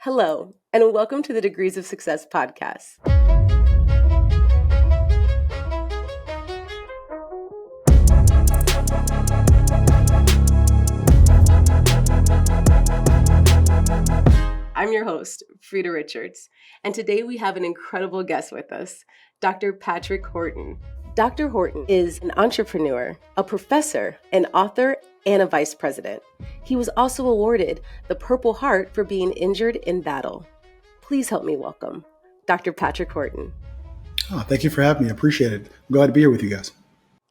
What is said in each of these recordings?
Hello, and welcome to the Degrees of Success podcast. I'm your host, Freda Richards, and today we have an incredible guest with us, Dr. Patrick Horton. Dr. Horton is an entrepreneur, a professor, an author, and a vice president. He was also awarded the Purple Heart for being injured in battle. Please help me welcome Dr. Patrick Horton. Oh, thank you for having me. I appreciate it. I'm glad to be here with you guys.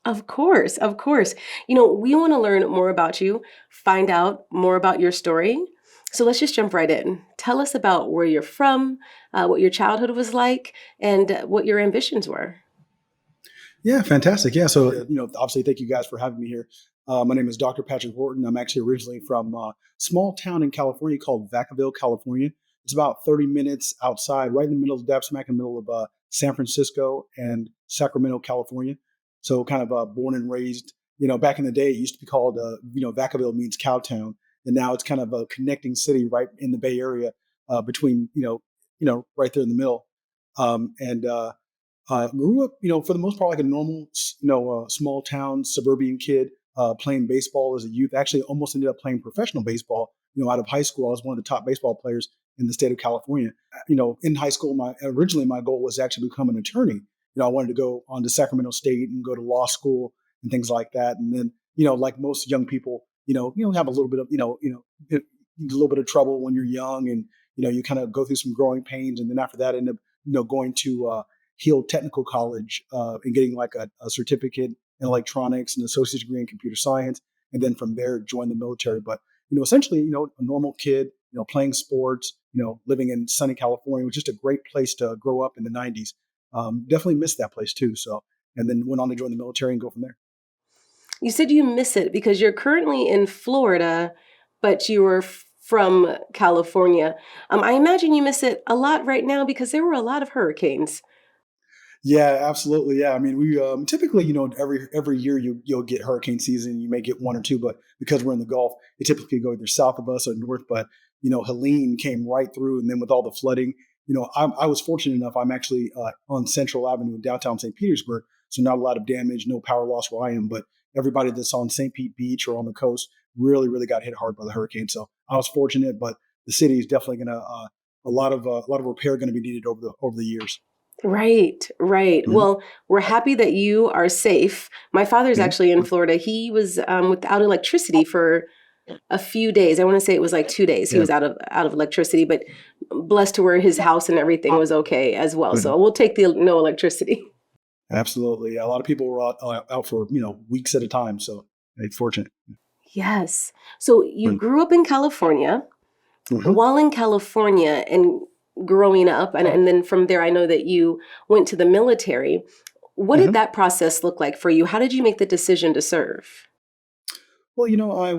Of course, of course. We want to learn more about you, find out more about your story. So let's just jump right in. Tell us about where you're from, what your childhood was like, and what your ambitions were. Yeah, fantastic. Yeah, so, obviously, thank you guys for having me here. My name is Dr. Patrick Horton. I'm actually originally from a small town in California called Vacaville, California. It's about 30 minutes outside, right in the middle of dab smack in the middle of San Francisco and Sacramento, California. So kind of born and raised, back in the day, it used to be called, Vacaville means cowtown. And now it's kind of a connecting city right in the Bay Area between, right there in the middle. Grew up, for the most part, like a normal, small town suburban kid playing baseball as a youth. Actually, almost ended up playing professional baseball. Out of high school, I was one of the top baseball players in the state of California. In high school, originally my goal was to actually become an attorney. I wanted to go on to Sacramento State and go to law school and things like that. And then, like most young people, have a little bit of, a little bit of trouble when you're young, and you kind of go through some growing pains. And then after that, end up, going to Hill Technical College and getting like a certificate in electronics and associate's degree in computer science, and then from there join the military. But essentially, a normal kid, playing sports, living in sunny California was just a great place to grow up in the '90s. Definitely missed that place too. So, and then went on to join the military and go from there. You said you miss it because you're currently in Florida, but you were from California. I imagine you miss it a lot right now because there were a lot of hurricanes. Yeah, absolutely. Yeah, I mean, we typically, every year you'll get hurricane season. You may get one or two, but because we're in the Gulf, it typically go either south of us or north. But Helene came right through, and then with all the flooding, I was fortunate enough. I'm actually on Central Avenue in downtown St. Petersburg, so not a lot of damage, no power loss where I am. But everybody that's on St. Pete Beach or on the coast really, really got hit hard by the hurricane. So I was fortunate, but the city is definitely going to a lot of repair going to be needed over the years. Right, right. Mm-hmm. Well, we're happy that you are safe. My father's Mm-hmm. actually in Florida. He was without electricity for a few days. I want to say it was like 2 days. He was out of electricity, but blessed to where his house and everything was okay as well. So we'll take the no electricity. Absolutely. A lot of people were out for, weeks at a time. So it's fortunate. Yes. So you grew up in California. Mm-hmm. While in California and growing up, and then from there, I know that you went to the military. What did that process look like for you? How did you make the decision to serve? Well, I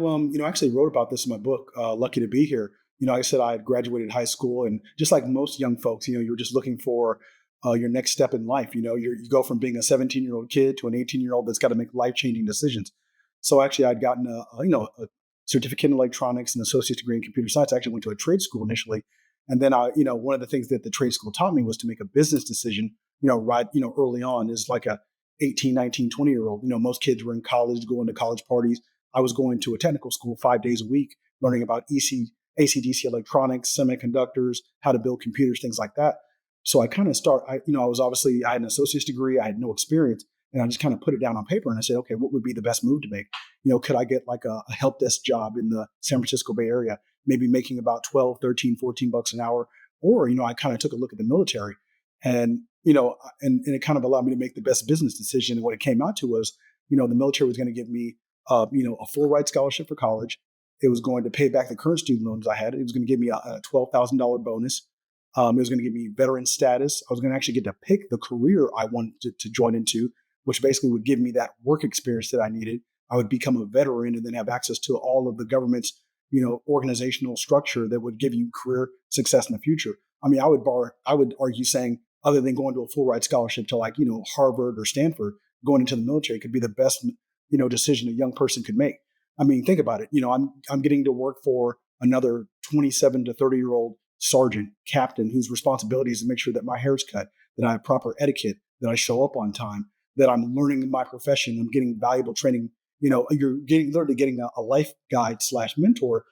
actually wrote about this in my book, Lucky to Be Here. I said I had graduated high school, and just like most young folks, you're just looking for your next step in life. You go from being a 17-year-old kid to an 18-year-old that's got to make life-changing decisions. So actually, I'd gotten a certificate in electronics and associate's degree in computer science. I actually went to a trade school initially. And then one of the things that the trade school taught me was to make a business decision, early on is like a 18, 19, 20-year-old. Most kids were in college, going to college parties. I was going to a technical school 5 days a week, learning about AC/DC electronics, semiconductors, how to build computers, things like that. So I kind of I had an associate's degree. I had no experience. And I just kind of put it down on paper and I said, okay, what would be the best move to make? Could I get like a help desk job in the San Francisco Bay Area, maybe making about 12, 13, 14 bucks an hour? Or, I kind of took a look at the military and, and it kind of allowed me to make the best business decision. And what it came out to was, the military was going to give me, a full ride scholarship for college. It was going to pay back the current student loans I had. It was going to give me a $12,000 bonus. It was going to give me veteran status. I was going to actually get to pick the career I wanted to join into, which basically would give me that work experience that I needed. I would become a veteran and then have access to all of the government's, organizational structure that would give you career success in the future. I mean, I would argue saying, other than going to a full ride scholarship to like, Harvard or Stanford, going into the military could be the best, decision a young person could make. I mean, think about it. I'm getting to work for another 27 to 30-year-old, sergeant, captain, whose responsibility is to make sure that my hair's cut, that I have proper etiquette, that I show up on time, that I'm learning in my profession, I'm getting valuable training. You're literally getting a life guide / mentor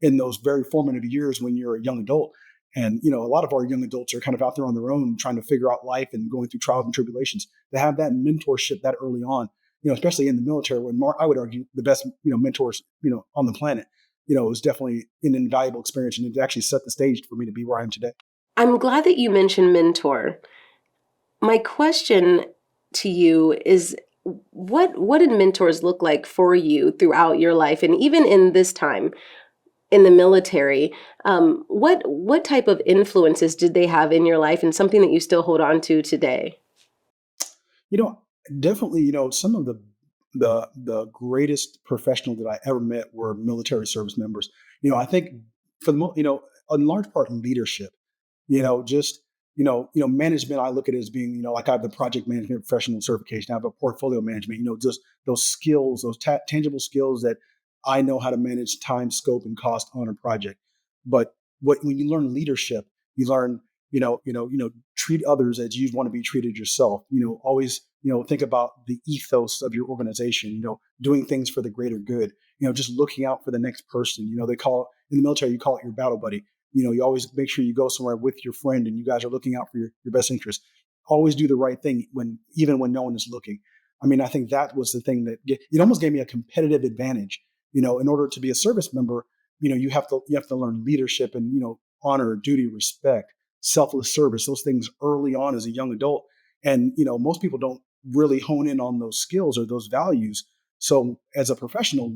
in those very formative years when you're a young adult. And, a lot of our young adults are kind of out there on their own trying to figure out life and going through trials and tribulations. To have that mentorship that early on, especially in the military, when I would argue the best, mentors, on the planet, it was definitely an invaluable experience. And it actually set the stage for me to be where I am today. I'm glad that you mentioned mentor. My question to you is, what did mentors look like for you throughout your life, and even in this time in the military? What type of influences did they have in your life, and something that you still hold on to today? You know, Definitely, some of the greatest professionals that I ever met were military service members. I think for the in large part leadership. Just management. I look at it as being like I have the project management professional certification. I have a portfolio management. Just those skills, those tangible skills that I know how to manage time, scope, and cost on a project. But when you learn leadership, you learn treat others as you want to be treated yourself. Always think about the ethos of your organization. Doing things for the greater good. Just looking out for the next person. They call it, in the military, you call it your battle buddy. You always make sure you go somewhere with your friend and you guys are looking out for your best interest. Always do the right thing even when no one is looking. I mean, I think that was the thing that it almost gave me a competitive advantage. In order to be a service member, you have to learn leadership and honor, duty, respect, selfless service. Those things early on as a young adult, and most people don't really hone in on those skills or those values. So as a professional,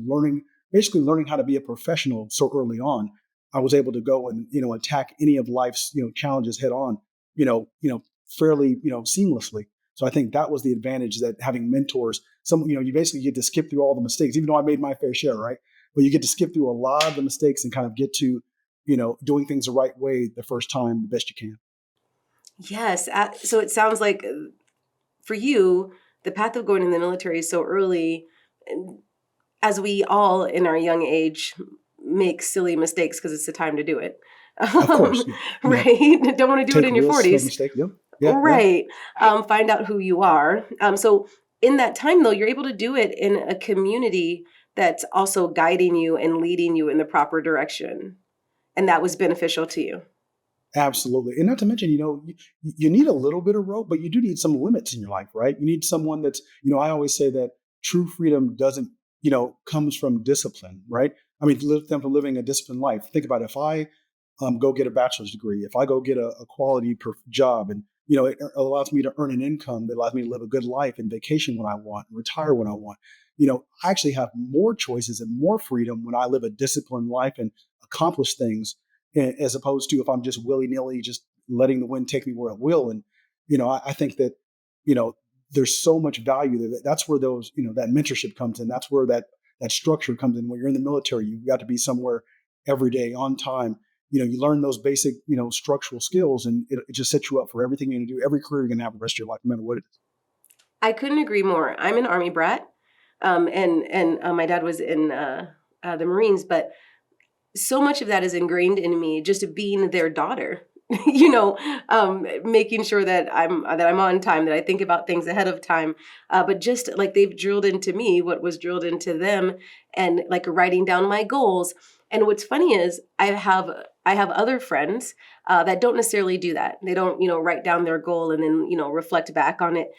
basically learning how to be a professional so early on, I was able to go and attack any of life's challenges head on, fairly seamlessly. So I think that was the advantage, that having mentors, you basically get to skip through all the mistakes, even though I made my fair share, right? But you get to skip through a lot of the mistakes and kind of get to doing things the right way the first time, the best you can. Yes. So it sounds like for you, the path of going in the military is so early, as we all in our young age make silly mistakes because it's the time to do it. Of course, yeah, yeah. Right? Don't want to do it Take in your risks, make 40s. mistakes. Yep. Yeah, yeah. Right. Find out who you are. So in that time, though, you're able to do it in a community that's also guiding you and leading you in the proper direction. And that was beneficial to you. Absolutely. And not to mention, you need a little bit of rope, but you do need some limits in your life, right? You need someone that's, I always say that true freedom doesn't, comes from discipline, right? I mean, from living a disciplined life. Think about it. If I go get a bachelor's degree, if I go get a quality job, and, it allows me to earn an income that allows me to live a good life and vacation when I want, and retire when I want. I actually have more choices and more freedom when I live a disciplined life and accomplish things, as opposed to if I'm just willy nilly, just letting the wind take me where it will. And, I think that, there's so much value there. That's where that mentorship comes in. That's where that structure comes in. When you're in the military, you've got to be somewhere every day on time. You learn those basic, structural skills, and it just sets you up for everything you're going to do, every career you're going to have the rest of your life, no matter what it is. I couldn't agree more. I'm an Army brat, and my dad was in the Marines, but so much of that is ingrained in me, just being their daughter. Making sure that I'm on time, that I think about things ahead of time. But just like they've drilled into me what was drilled into them, and like writing down my goals. And what's funny is I have other friends that don't necessarily do that. They don't write down their goal and then reflect back on it.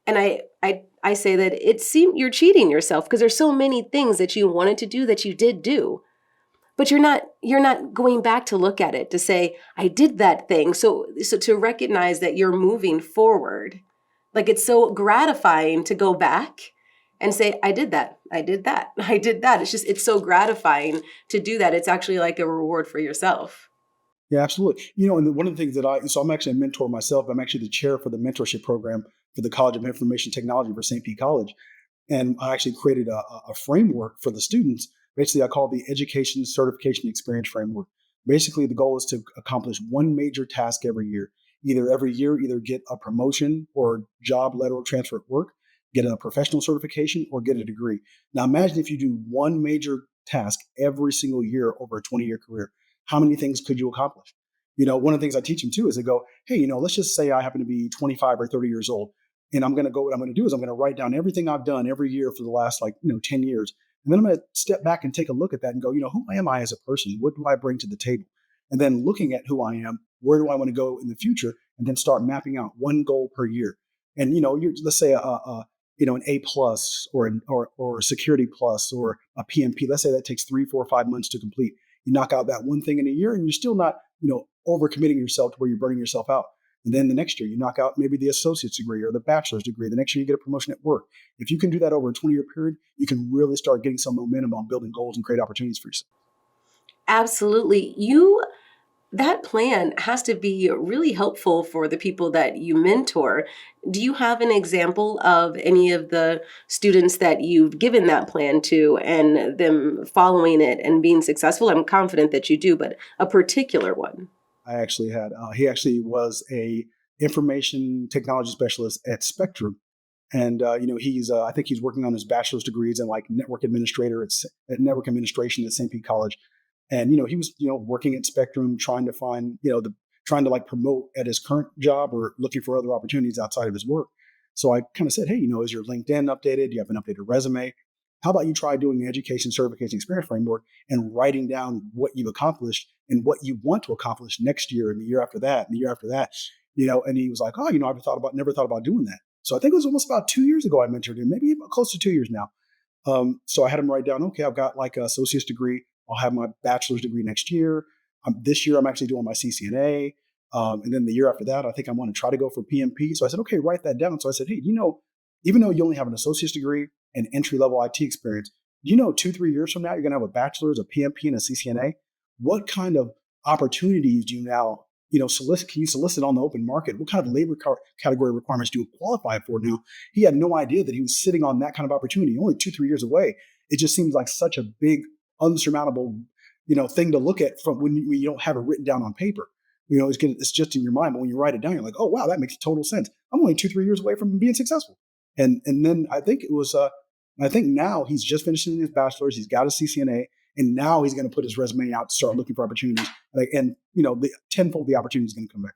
And I say that you're cheating yourself, because there's so many things that you wanted to do that you did do. But you're not going back to look at it to say, I did that thing. So to recognize that you're moving forward, like it's so gratifying to go back and say, I did that. I did that. I did that. It's so gratifying to do that. It's actually like a reward for yourself. Yeah, absolutely. And one of the things so I'm actually a mentor myself. I'm actually the chair for the mentorship program for the College of Information Technology for St. Pete College. And I actually created a framework for the students. Basically, I call it the Education Certification Experience Framework. Basically, the goal is to accomplish one major task every year. Either get a promotion or job letter or transfer at work, get a professional certification, or get a degree. Now, imagine if you do one major task every single year over a 20-year career. How many things could you accomplish? One of the things I teach them too is I go, hey, let's just say I happen to be 25 or 30 years old. And I'm going to go, what I'm going to do is I'm going to write down everything I've done every year for the last 10 years. And then I'm going to step back and take a look at that and go, who am I as a person? What do I bring to the table? And then looking at who I am, where do I want to go in the future? And then start mapping out one goal per year. And, let's say an A plus or a security plus or a PMP. Let's say that takes 3, 4, 5 months to complete. You knock out that one thing in a year and you're still not, overcommitting yourself to where you're burning yourself out. And then the next year you knock out maybe the associate's degree or the bachelor's degree. The next year you get a promotion at work. If you can do that over a 20-year period, you can really start getting some momentum on building goals and create opportunities for yourself. Absolutely. That plan has to be really helpful for the people that you mentor. Do you have an example of any of the students that you've given that plan to and them following it and being successful? I'm confident that you do, but a particular one. I actually had, he actually was a information technology specialist at Spectrum. And, I think he's working on his bachelor's degrees in network administrator at network administration at St. Pete College. And, he was, working at Spectrum, trying to find, trying to promote at his current job or looking for other opportunities outside of his work. So I kind of said, hey, is your LinkedIn updated? Do you have an updated resume? How about you try doing the education, certification, experience framework and writing down what you've accomplished and what you want to accomplish next year and the year after that and the year after that, and he was like, oh, never thought about doing that. So I think it was almost about 2 years ago I mentored him, maybe close to 2 years now. So I had him write down, okay, I've got an associate's degree. I'll have my bachelor's degree next year. This year I'm actually doing my CCNA. And then the year after that, I think I want to try to go for PMP. So I said, okay, write that down. So I said, hey, even though you only have an associate's degrry and entry-level IT experience, 2-3 years from now, you're going to have a bachelor's, a PMP, and a CCNA. What kind of opportunities do you now, solicit? Can you solicit on the open market? What kind of labor category requirements do you qualify for now? He had no idea that he was sitting on that kind of opportunity, only 2-3 years away. It just seems like such a big, unsurmountable, thing to look at from when you don't have it written down on paper. It's just in your mind, but when you write it down, you're like, oh wow, that makes total sense. I'm only 2-3 years away from being successful. And then I think now he's just finishing his bachelor's, he's got his CCNA, and now he's going to put his resume out to start looking for opportunities. The tenfold the opportunity is going to come back.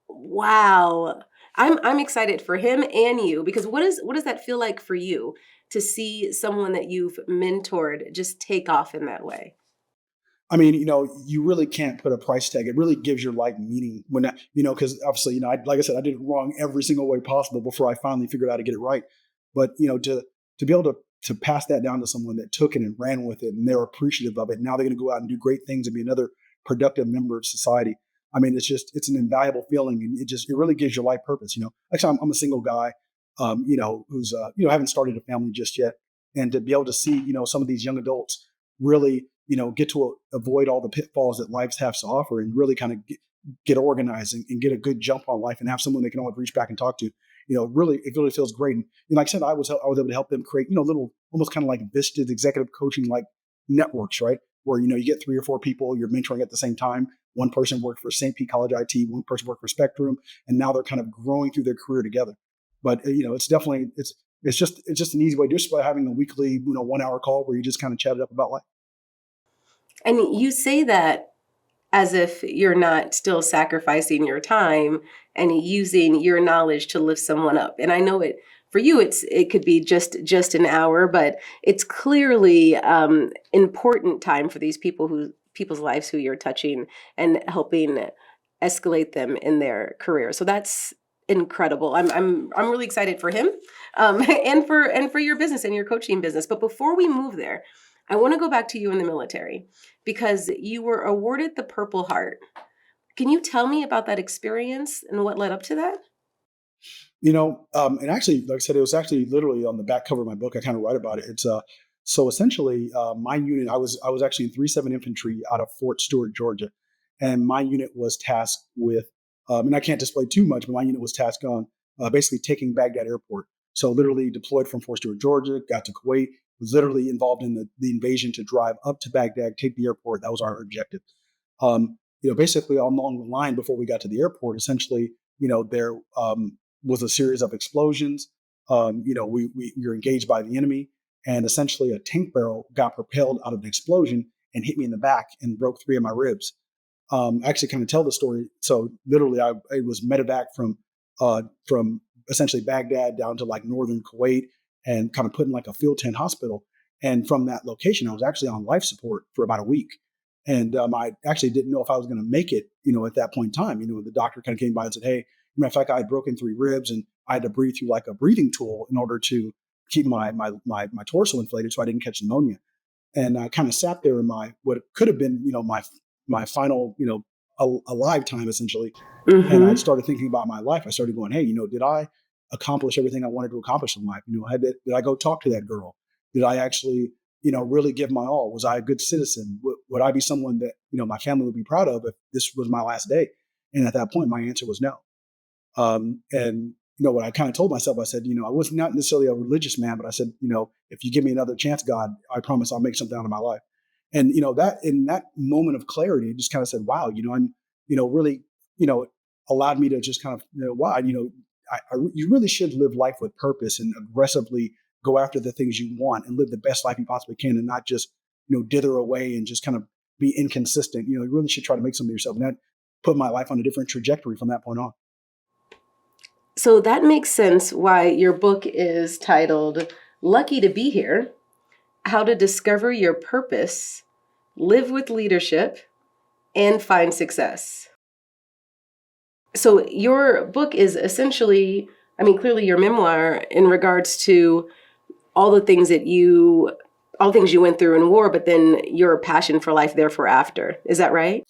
Wow. I'm excited for him and you because what does that feel like for you to see someone that you've mentored just take off in that way? I mean, you really can't put a price tag. It really gives your life meaning when that, because obviously, like I said, I did it wrong every single way possible before I finally figured out how to get it right. But, to be able to pass that down to someone that took it and ran with it and they're appreciative of it. Now they're going to go out and do great things and be another productive member of society. I mean, it's an invaluable feeling and it really gives your life purpose. Actually, I'm a single guy, who's, haven't started a family just yet. And to be able to see, some of these young adults really, get to avoid all the pitfalls that life has to offer and really kind of get organized and get a good jump on life and have someone they can always reach back and talk to. It really feels great. And like I said, I was able to help them create, little, almost kind of like Vista's executive coaching, like networks, right? Where, you get 3 or 4 people you're mentoring at the same time. One person worked for St. Pete College IT, one person worked for Spectrum, and now they're kind of growing through their career together. But, it's definitely, it's just an easy way, just by having a weekly, 1-hour call where you just kind of chat it up about life. And you say that as if you're not still sacrificing your time and using your knowledge to lift someone up. And I know it for you, it could be just an hour, but it's clearly important time for these people's lives who you're touching and helping escalate them in their career. So that's incredible. I'm really excited for him, and for your business and your coaching business. But before we move there, I want to go back to you in the military because you were awarded the Purple Heart. Can you tell me about that experience and what led up to that? And actually, like I said, it was actually literally on the back cover of my book. I kind of write about it. It's so essentially my unit. I was actually in 3-7 Infantry out of Fort Stewart, Georgia, and my unit was tasked with, and I can't display too much, but my unit was tasked on basically taking Baghdad Airport. So literally deployed from Fort Stewart, Georgia, got to Kuwait, was literally involved in the invasion to drive up to Baghdad, take the airport. That was our objective. Basically along the line before we got to the airport, essentially, there was a series of explosions. You're engaged by the enemy, and essentially a tank barrel got propelled out of the explosion and hit me in the back and broke 3 of my ribs. I actually kind of tell the story. So literally, I was medevac from essentially Baghdad down to like northern Kuwait, and kind of put in like a field tent hospital. And from that location, I was actually on life support for about a week. And I actually didn't know if I was going to make it, at that point in time. The doctor kind of came by and said, "Hey, matter of fact, I had broken 3 ribs, and I had to breathe through like a breathing tool in order to keep my torso inflated so I didn't catch pneumonia." And I kind of sat there in my what could have been, my final, alive time essentially. And I Mm-hmm. started thinking about my life. I started going, "Hey, did I accomplish everything I wanted to accomplish in life? Did I go talk to that girl? Did I actually, really give my all? Was I a good citizen? Would I be someone that, my family would be proud of if this was my last day?" And at that point, my answer was no. And what I kind of told myself, I said, I was not necessarily a religious man, but I said, if you give me another chance, God, I promise I'll make something out of my life. And that in that moment of clarity, it just kind of said, wow, I'm, really, you know, allowed me to just kind of, wow, you really should live life with purpose and aggressively go after the things you want and live the best life you possibly can, and not just, dither away and just kind of be inconsistent. You really should try to make something of yourself. And that put my life on a different trajectory from that point on. So that makes sense why your book is titled Lucky to Be Here: How to Discover Your Purpose, Live with Leadership, and Find Success. So your book is essentially, I mean, clearly your memoir in regards to all the things that all things you went through in war, but then your passion for life therefore after. Is that right?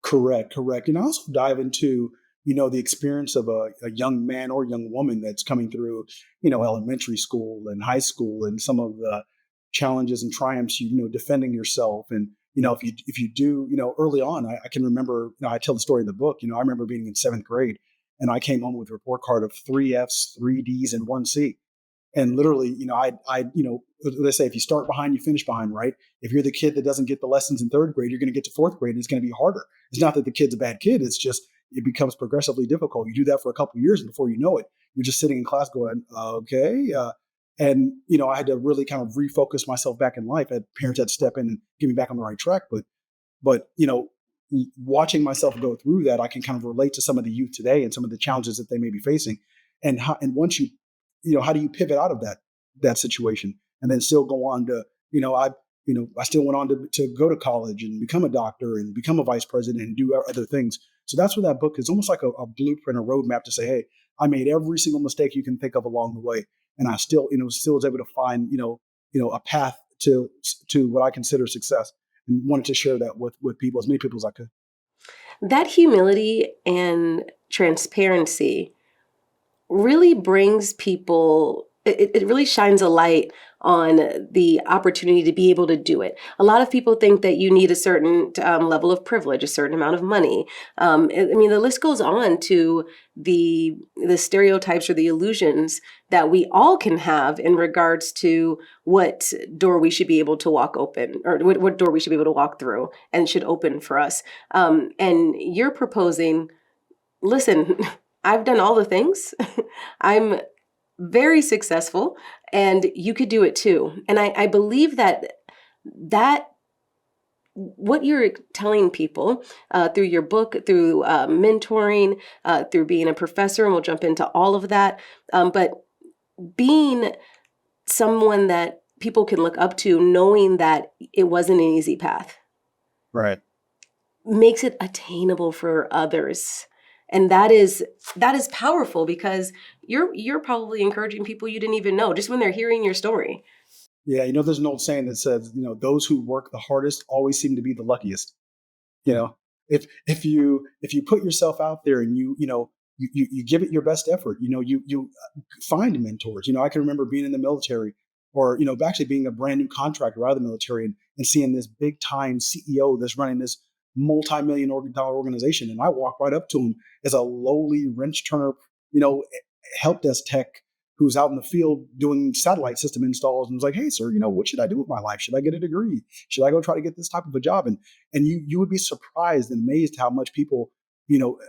Correct, correct. And I also dive into, the experience of a young man or young woman that's coming through, elementary school and high school, and some of the challenges and triumphs, defending yourself. And, if you do, early on, I can remember, I tell the story in the book, I remember being in 7th grade, and I came home with a report card of 3 Fs, 3 Ds, and 1 C. And literally, they say if you start behind, you finish behind, right? If you're the kid that doesn't get the lessons in 3rd grade, you're going to get to 4th grade, and it's going to be harder. It's not that the kid's a bad kid. It's just, it becomes progressively difficult. You do that for a couple of years, and before you know it, you're just sitting in class going, okay. And, I had to really kind of refocus myself back in life. Parents had to step in and get me back on the right track. But, watching myself go through that, I can kind of relate to some of the youth today and some of the challenges that they may be facing. And once how do you pivot out of that situation and then still go on to, I still went on to go to college and become a doctor and become a vice president and do other things. So that's where that book is almost like a blueprint, a roadmap to say, hey, I made every single mistake you can think of along the way, and I still was able to find, a path to what I consider success, and wanted to share that with people, as many people as I could. That humility and transparency really brings people, it really shines a light on the opportunity to be able to do it. A lot of people think that you need a certain level of privilege, a certain amount of money. I mean, the list goes on to the stereotypes or the illusions that we all can have in regards to what door we should be able to walk open, or what door we should be able to walk through and should open for us. And you're proposing, listen, I've done all the things. I'm very successful, and you could do it too. And I believe that what you're telling people through your book, through mentoring, through being a professor, and we'll jump into all of that. But being someone that people can look up to, knowing that it wasn't an easy path, Right. makes it attainable for others. And that is powerful, because you're probably encouraging people you didn't even know just when they're hearing your story. Yeah. There's an old saying that says, those who work the hardest always seem to be the luckiest. you know if you put yourself out there and you give it your best effort, you find mentors. I can remember being in the military, or actually being a brand new contractor out of the military, and seeing this big time CEO that's running this multi-million dollar organization, and I walk right up to him as a lowly wrench turner, help desk tech, who's out in the field doing satellite system installs, and was like, "Hey, sir, what should I do with my life? Should I get a degree? Should I go try to get this type of a job?" And you would be surprised and amazed how much people,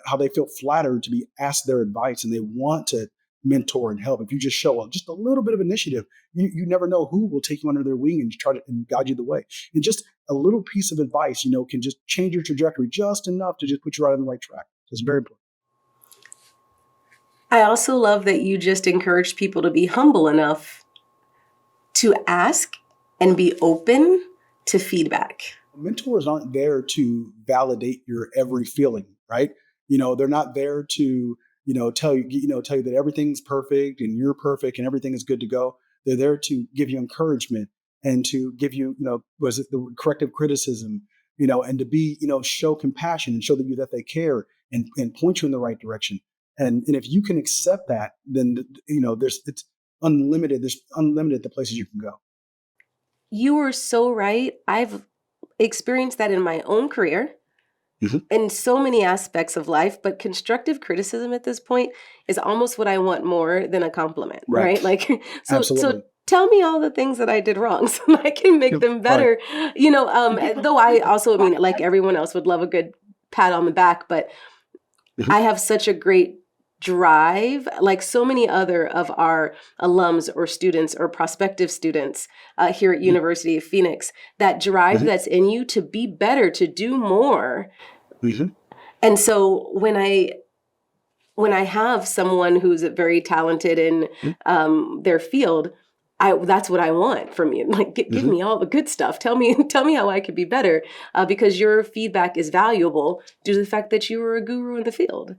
how they feel flattered to be asked their advice, and they want to mentor and help, if you just show up, just a little bit of initiative, you never know who will take you under their wing and try to and guide you the way. And just a little piece of advice, can just change your trajectory just enough to just put you right on the right track. So it's very important. I also love that you just encouraged people to be humble enough to ask and be open to feedback. Mentors aren't there to validate your every feeling, right? They're not there to, tell you that everything's perfect and you're perfect and everything is good to go. They're there to give you encouragement and to give you, was it the corrective criticism, and to be, show compassion and show that they care and point you in the right direction. And if you can accept that, then, it's unlimited. There's unlimited the places you can go. You are so right. I've experienced that in my own career, in so many aspects of life, but constructive criticism at this point is almost what I want more than a compliment, right? Like, so tell me all the things that I did wrong so I can make them better. Right. Though I also, like everyone else would love a good pat on the back, but I have such a great drive, like so many other of our alums or students or prospective students here at University of Phoenix, that drive that's in you to be better, to do more. And so when I have someone who's very talented in their field, that's what I want from you. Like, give me all the good stuff. Tell me how I could be better, because your feedback is valuable due to the fact that you were a guru in the field.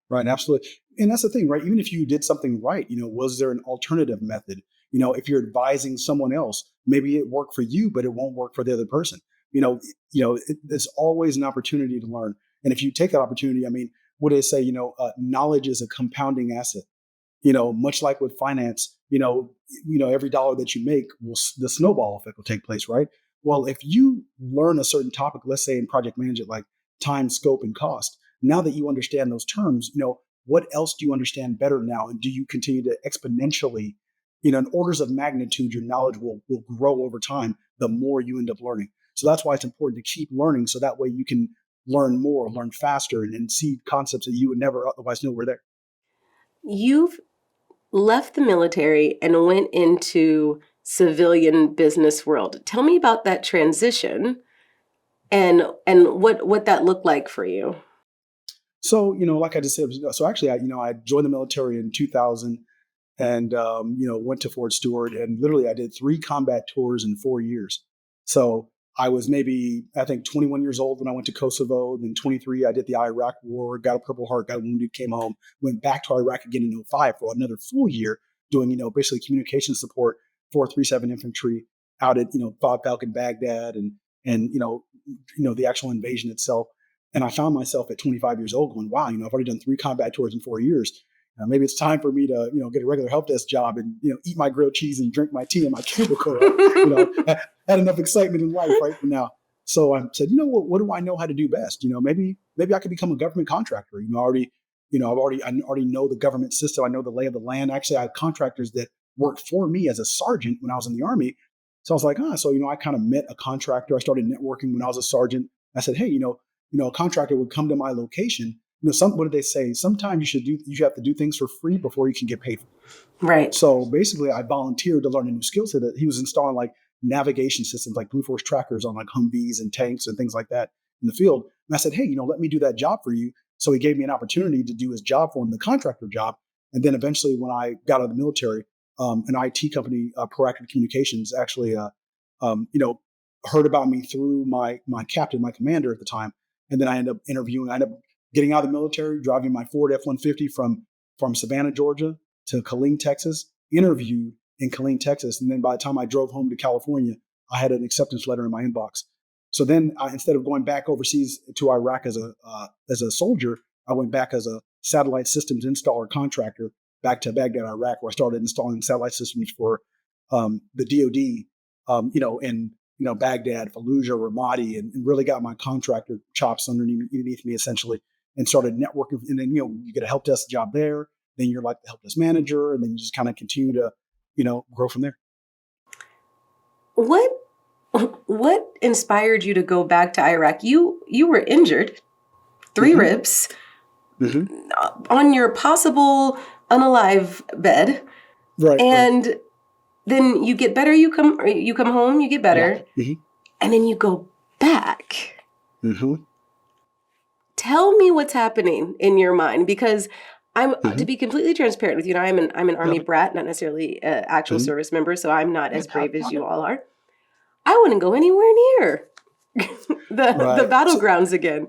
Right, absolutely. And that's the thing, right? Even if you did something right, was there an alternative method? If you're advising someone else, maybe it worked for you, but it won't work for the other person. There's always an opportunity to learn. And if you take that opportunity, what do they say? Knowledge is a compounding asset. Much like with finance, every dollar that you make, the snowball effect will take place, right? Well, if you learn a certain topic, let's say in project management, like time, scope, and cost, now that you understand those terms, what else do you understand better now? And do you continue to exponentially, in orders of magnitude, your knowledge will grow over time the more you end up learning. So that's why it's important to keep learning, so that way you can learn more, learn faster, and see concepts that you would never otherwise know were there. You've left the military and went into civilian business world. Tell me about that transition and what that looked like for you. So, like I just said, so actually, I joined the military in 2000 and, went to Fort Stewart, and literally I did 3 combat tours in 4 years. So I was maybe, I think, 21 years old when I went to Kosovo. Then 23, I did the Iraq War, got a Purple Heart, got wounded, came home, went back to Iraq again in 05 for another full year doing, basically communication support, 437 infantry out at, 5 Falcon Baghdad and the actual invasion itself. And I found myself at 25 years old going, wow, I've already done 3 combat tours in 4 years. Maybe it's time for me to, get a regular help desk job and, eat my grilled cheese and drink my tea in my cubicle. Had enough excitement in life right now. So I said, what do I know how to do best? Maybe I could become a government contractor. I already know the government system. I know the lay of the land. Actually, I have contractors that worked for me as a sergeant when I was in the Army. So I was like, I kind of met a contractor. I started networking when I was a sergeant. I said, hey, a contractor would come to my location. What did they say? Sometimes you have to do things for free before you can get paid for it. Right. So basically, I volunteered to learn a new skill set. That he was installing like navigation systems, like Blue Force trackers on like Humvees and tanks and things like that in the field. And I said, hey, let me do that job for you. So he gave me an opportunity to do his job for him, the contractor job. And then eventually, when I got out of the military, an IT company, Proactive Communications, actually, heard about me through my captain, my commander at the time. And then I ended up getting out of the military, driving my Ford F-150 from Savannah, Georgia to Killeen, Texas, interviewed in Killeen, Texas. And then by the time I drove home to California, I had an acceptance letter in my inbox. So then instead of going back overseas to Iraq as a soldier, I went back as a satellite systems installer contractor back to Baghdad, Iraq, where I started installing satellite systems for the DoD, in Baghdad, Fallujah, Ramadi, and really got my contractor chops underneath me essentially, and started networking. And then, you get a help desk job there, then you're like the help desk manager, and then you just kind of continue to, grow from there. What inspired you to go back to Iraq? You were injured, 3 ribs. On your possible unalive bed, Right. and then you get better. You come home, you get better, and then you go back. Mm-hmm. Tell me what's happening in your mind, because I'm to be completely transparent with you. Now, I'm an Army brat, not necessarily an actual service member, so I'm not as brave as you all are. I wouldn't go anywhere near the battlegrounds again.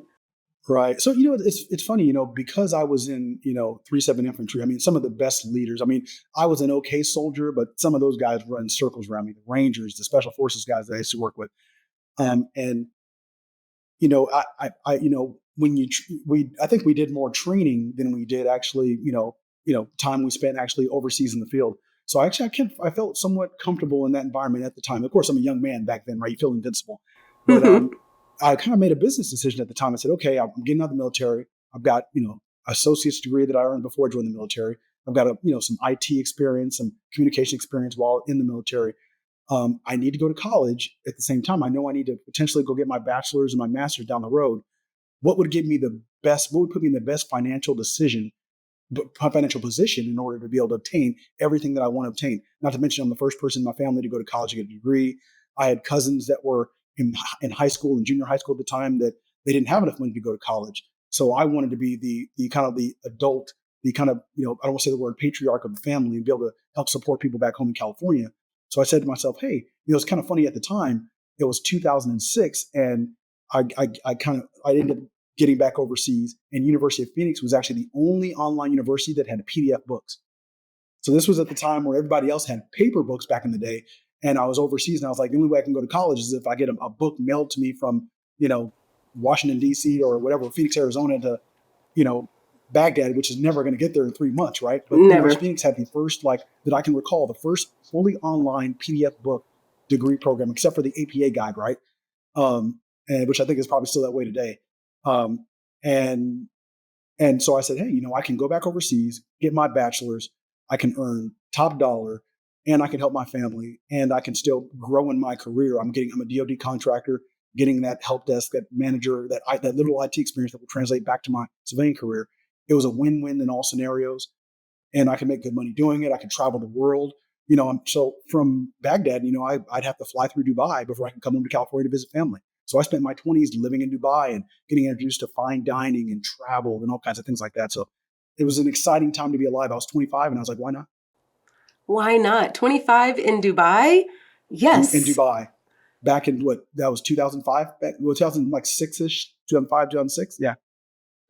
Right. So, it's funny, because I was in, 3-7 infantry. I mean, some of the best leaders. I mean, I was an okay soldier, but some of those guys run circles around me. The Rangers, the Special Forces guys that I used to work with. And when I think we did more training than we did actually, time we spent actually overseas in the field. So I felt somewhat comfortable in that environment at the time. Of course, I'm a young man back then, right? You feel invincible, but I kind of made a business decision at the time. I said, okay, I'm getting out of the military. I've got, associate's degree that I earned before I joined the military. I've got some IT experience, some communication experience while in the military. I need to go to college at the same time. I know I need to potentially go get my bachelor's and my master's down the road. What would put me in the best financial position in order to be able to obtain everything that I want to obtain? Not to mention, I'm the first person in my family to go to college and get a degree. I had cousins that were in high school and junior high school at the time that they didn't have enough money to go to college. So I wanted to be the kind of the adult, the kind of, I don't want to say the word patriarch of the family, and be able to help support people back home in California. So I said to myself, hey, it's kind of funny at the time. It was 2006, and I ended up getting back overseas. And University of Phoenix was actually the only online university that had PDF books. So this was at the time where everybody else had paper books back in the day. And I was overseas, and I was like, the only way I can go to college is if I get a book mailed to me from, Washington, D.C. or whatever, Phoenix, Arizona to, Baghdad, which is never going to get there in 3 months, right? But Never. Phoenix had the first, that I can recall, the first fully online PDF book degree program, except for the APA guide, right? And which I think is probably still that way today. And so I said, hey, I can go back overseas, get my bachelor's, I can earn top dollar, and I can help my family, and I can still grow in my career. I'm a DoD contractor, getting that help desk, that manager, that little IT experience that will translate back to my civilian career. It was a win-win in all scenarios, and I can make good money doing it. I can travel the world. So from Baghdad, I'd have to fly through Dubai before I can come home to California to visit family. So I spent my 20s living in Dubai and getting introduced to fine dining and travel and all kinds of things like that. So it was an exciting time to be alive. I was 25, and I was like, why not? Why not? 25 in Dubai? Yes. In Dubai, back in that was 2005, 2006-ish, 2005, 2006. Yeah.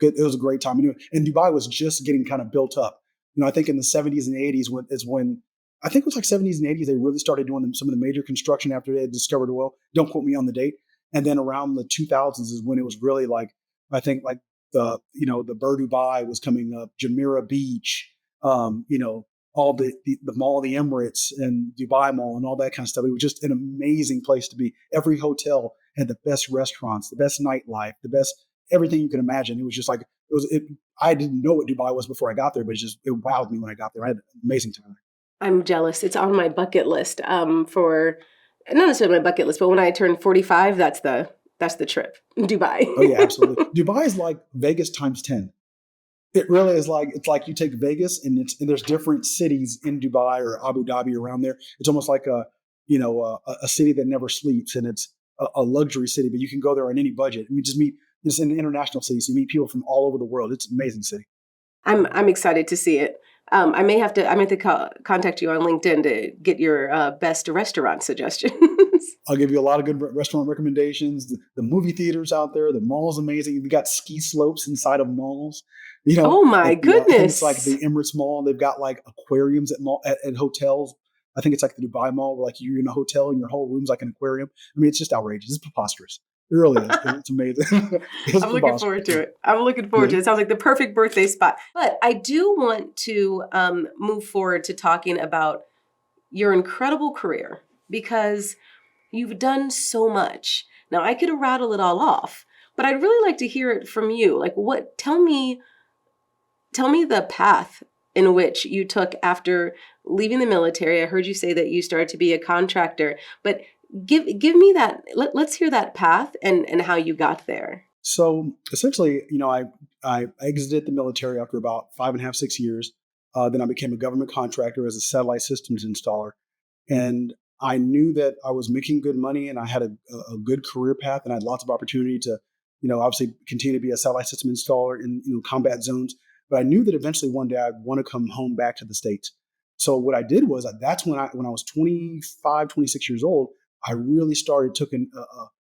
Good. It was a great time. And Dubai was just getting kind of built up. I think in the 70s and 80s when I think it was like 70s and 80s, they really started doing some of the major construction after they had discovered oil. Don't quote me on the date. And then around the 2000s is when it was really I think the Bur Dubai was coming up, Jumeirah Beach, all the Mall of the Emirates and Dubai Mall and all that kind of stuff. It was just an amazing place to be. Every hotel had the best restaurants, the best nightlife, the best everything you can imagine. It was just I didn't know what Dubai was before I got there, but it wowed me when I got there. I had an amazing time. I'm jealous. It's on my bucket list for not necessarily my bucket list, but when I turn 45, that's the trip. Dubai. Oh yeah, absolutely. Dubai is like Vegas times 10. It really is it's like you take Vegas and there's different cities in Dubai or Abu Dhabi around there. It's almost like a city that never sleeps, and it's a luxury city, but you can go there on any budget. I mean, it's an international city, so you meet people from all over the world. It's an amazing city. I'm excited to see it. I may have to contact you on LinkedIn to get your best restaurant suggestions. I'll give you a lot of good restaurant recommendations. The movie theaters out there, the mall's amazing. We got ski slopes inside of malls. Oh my goodness! I think it's like the Emirates Mall. They've got like aquariums at hotels. I think it's like the Dubai Mall, where like you're in a hotel and your whole room's like an aquarium. I mean, it's just outrageous. It's preposterous. It really is. It's amazing. I'm looking forward to it. It. Sounds like the perfect birthday spot. But I do want to move forward to talking about your incredible career, because you've done so much. Now, I could rattle it all off, but I'd really like to hear it from you. Like, tell me the path in which you took after leaving the military. I heard you say that you started to be a contractor, but give me that. Let's hear that path and how you got there. So essentially, I exited the military after about 5.5, 6 years. Then I became a government contractor as a satellite systems installer. And I knew that I was making good money and I had a good career path and I had lots of opportunity to, obviously continue to be a satellite system installer in, combat zones. But I knew that eventually one day I'd want to come home back to the States. So what I did was that's when I was 25, 26 years old, I really started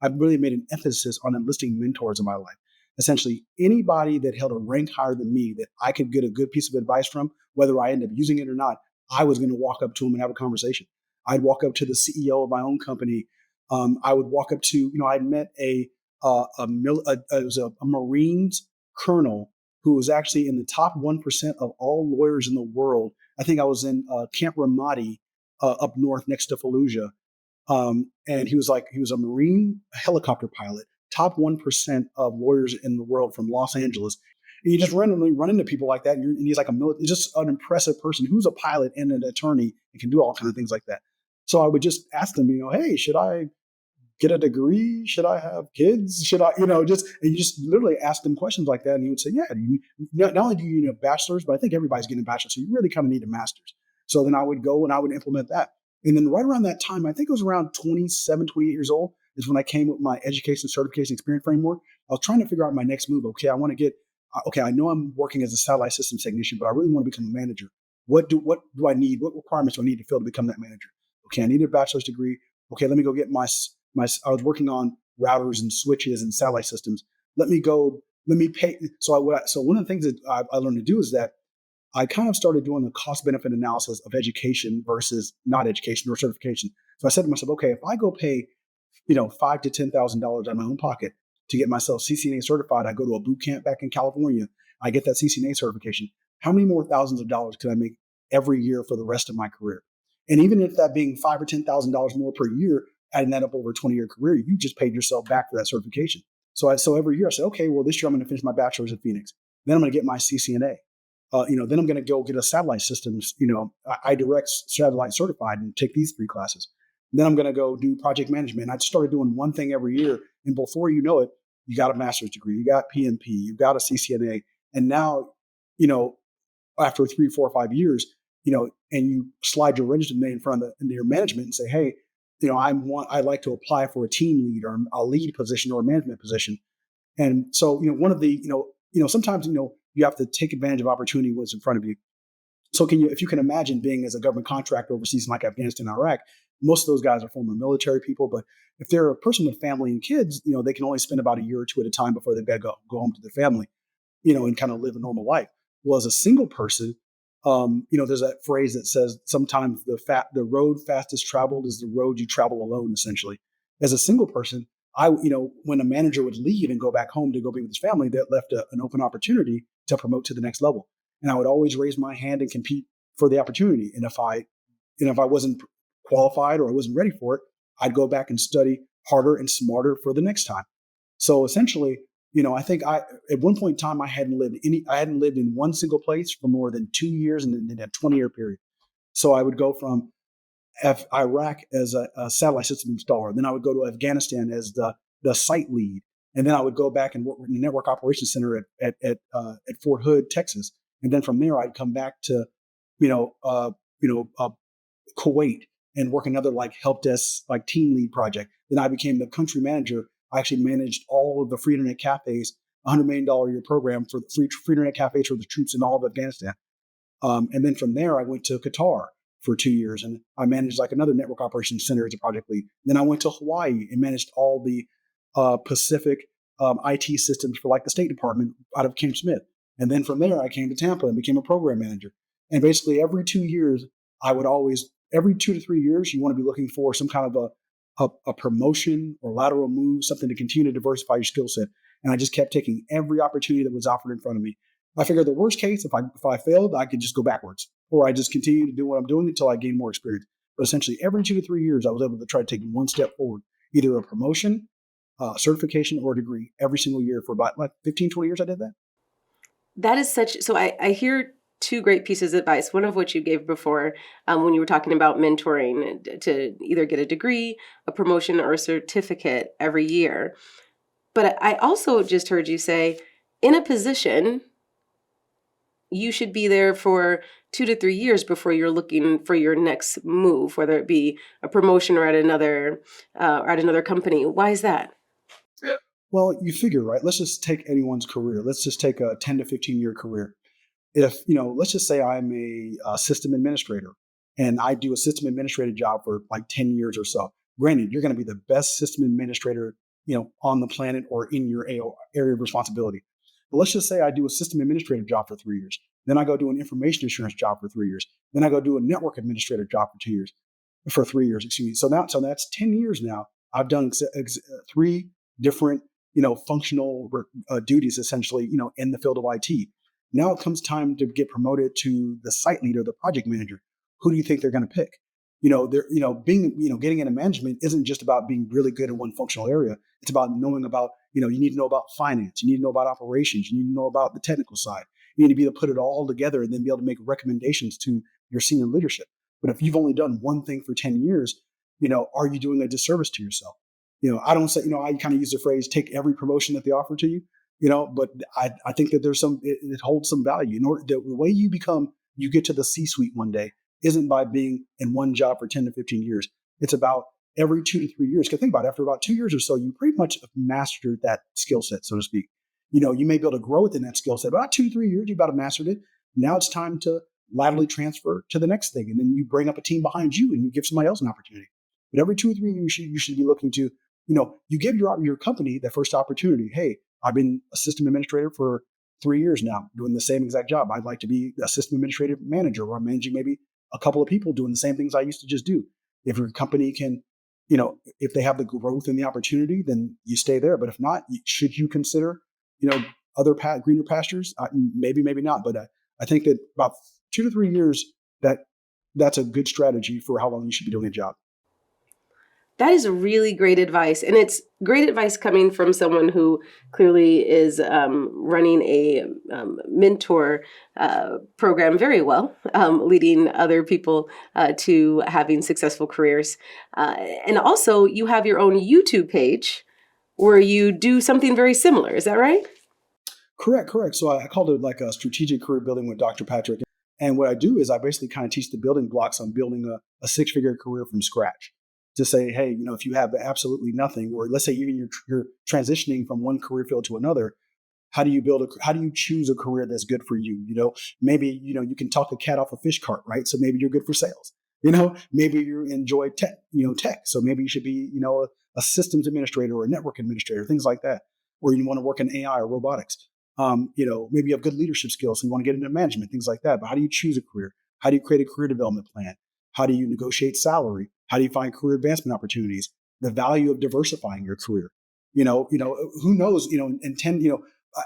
I really made an emphasis on enlisting mentors in my life. Essentially, anybody that held a rank higher than me that I could get a good piece of advice from, whether I end up using it or not, I was going to walk up to them and have a conversation. I'd walk up to the CEO of my own company. I would walk up to, I'd met it was a Marines colonel who was actually in the top 1% of all lawyers in the world. I think I was in Camp Ramadi up north next to Fallujah. And he was a Marine helicopter pilot, top 1% of lawyers in the world from Los Angeles. And you just randomly run into people like that. And he's like just an impressive person who's a pilot and an attorney and can do all kinds of things like that. So I would just ask them, hey, should I get a degree? Should I have kids? Should I, and you just literally ask them questions like that. And he would say, yeah, not only do you need a bachelor's, but I think everybody's getting a bachelor's. So you really kind of need a master's. So then I would go and I would implement that. And then right around that time, I think it was around 27, 28 years old, is when I came with my education, certification, experience framework. I was trying to figure out my next move. Okay, I know I'm working as a satellite systems technician, but I really want to become a manager. What do I need? What requirements do I need to fill to become that manager? Okay, I need a bachelor's degree. Okay, let me go get I was working on routers and switches and satellite systems. Let me pay. So one of the things that I learned to do is that I kind of started doing a cost benefit analysis of education versus not education or certification. So I said to myself, okay, if I go pay, $5,000 to $10,000 out of my own pocket to get myself CCNA certified, I go to a boot camp back in California, I get that CCNA certification. How many more thousands of dollars can I make every year for the rest of my career? And even if that being $5,000 or $10,000 more per year, adding that up over a 20-year career, you just paid yourself back for that certification. So every year I said, okay, well, this year I'm going to finish my bachelor's at Phoenix. Then I'm going to get my CCNA. Then I'm going to go get a satellite systems, I direct satellite certified and take these 3 classes. Then I'm going to go do project management. I started doing one thing every year. And before you know it, you got a master's degree, you got PMP, you got a CCNA. And now, after 3, 4, 5 years, and you slide your resume in front of your management and say, hey, I'd like to apply for a team lead or a lead position or a management position. And so, one of the, sometimes, you have to take advantage of opportunity what's in front of you. So if you can imagine being as a government contractor overseas in like Afghanistan, Iraq, most of those guys are former military people. But if they're a person with family and kids, they can only spend about a year or 2 at a time before they've got to go home to their family, and kind of live a normal life. Well, as a single person, there's that phrase that says sometimes the road fastest traveled is the road you travel alone, essentially. As a single person, when a manager would leave and go back home to go be with his family, that left an open opportunity to promote to the next level. And I would always raise my hand and compete for the opportunity. And if I wasn't qualified or I wasn't ready for it, I'd go back and study harder and smarter for the next time. So essentially, I think at one point in time, I hadn't lived in one single place for more than 2 years in a 20-year period. So I would go from Iraq as a satellite system installer. Then I would go to Afghanistan as the site lead. And then I would go back and work in the network operations center at Fort Hood, Texas. And then from there, I'd come back to, Kuwait and work another like help desk, like team lead project. Then I became the country manager. I actually managed all of the free internet cafes, $100 million a year program for free internet cafes for the troops in all of Afghanistan. And then from there, I went to Qatar for 2 years and I managed like another network operations center as a project lead. Then I went to Hawaii and managed all the Pacific IT systems for like the State Department out of Camp Smith. And then from there, I came to Tampa and became a program manager. And basically every 2 years, every 2 to 3 years, you want to be looking for some kind of a promotion or lateral move, something to continue to diversify your skill set. And I just kept taking every opportunity that was offered in front of me. I figured the worst case, if I failed, I could just go backwards, or I just continue to do what I'm doing until I gain more experience. But essentially, every 2 to 3 years, I was able to try to take one step forward, either a promotion, certification, or a degree every single year for about like 15, 20 years. I did that. That is so I hear 2 great pieces of advice, one of which you gave before when you were talking about mentoring to either get a degree, a promotion, or a certificate every year. But I also just heard you say, in a position, you should be there for 2 to 3 years before you're looking for your next move, whether it be a promotion or at another company. Why is that? Well, you figure, right? Let's just take anyone's career. Let's just take a 10 to 15 year career. If, let's just say I'm a system administrator and I do a system administrative job for like 10 years or so. Granted, you're going to be the best system administrator, on the planet or in your area of responsibility. But let's just say I do a system administrative job for 3 years. Then I go do an information assurance job for 3 years. Then I go do a network administrator job for 3 years, excuse me. So that's 10 years now. I've done three different, functional duties essentially, in the field of IT. Now it comes time to get promoted to the site leader, the project manager. Who do you think they're going to pick? Getting into management isn't just about being really good in one functional area. It's about knowing about, you need to know about finance. You need to know about operations. You need to know about the technical side. You need to be able to put it all together and then be able to make recommendations to your senior leadership. But if you've only done one thing for 10 years, are you doing a disservice to yourself? I don't say, I kind of use the phrase, take every promotion that they offer to you, but I think that there's it holds some value. The way you get to the C-suite one day isn't by being in one job for 10 to 15 years. It's about every 2 to 3 years. Because think about it, after about 2 years or so, you pretty much have mastered that skill set, so to speak. You may be able to grow within that skill set, but about 2 to 3 years, you've about to mastered it. Now it's time to laterally transfer to the next thing. And then you bring up a team behind you and you give somebody else an opportunity. But every 2 or 3 years, you should be looking to, you give your company the first opportunity. Hey, I've been a system administrator for 3 years now, doing the same exact job. I'd like to be a system administrative manager, or I'm managing maybe a couple of people doing the same things I used to just do. If your company can, if they have the growth and the opportunity, then you stay there. But if not, should you consider, other greener pastures? Maybe, maybe not. But I think that about 2 to 3 years, that's a good strategy for how long you should be doing a job. That is really great advice. And it's great advice coming from someone who clearly is running a mentor program very well, leading other people to having successful careers. And also, you have your own YouTube page where you do something very similar. Is that right? Correct. So I called it like a strategic career building with Dr. Patrick. And what I do is I basically kind of teach the building blocks on building a six-figure career from scratch. To say, hey, if you have absolutely nothing, or let's say even you're transitioning from one career field to another, how do you choose a career that's good for you? Maybe, you can talk a cat off a fish cart, right? So maybe you're good for sales. Maybe you enjoy tech. So maybe you should be, a systems administrator or a network administrator, things like that. Or you want to work in AI or robotics. Maybe you have good leadership skills, so you want to get into management, things like that. But how do you choose a career? How do you create a career development plan? How do you negotiate salary? How do you find career advancement opportunities? The value of diversifying your career. Who knows? In 10,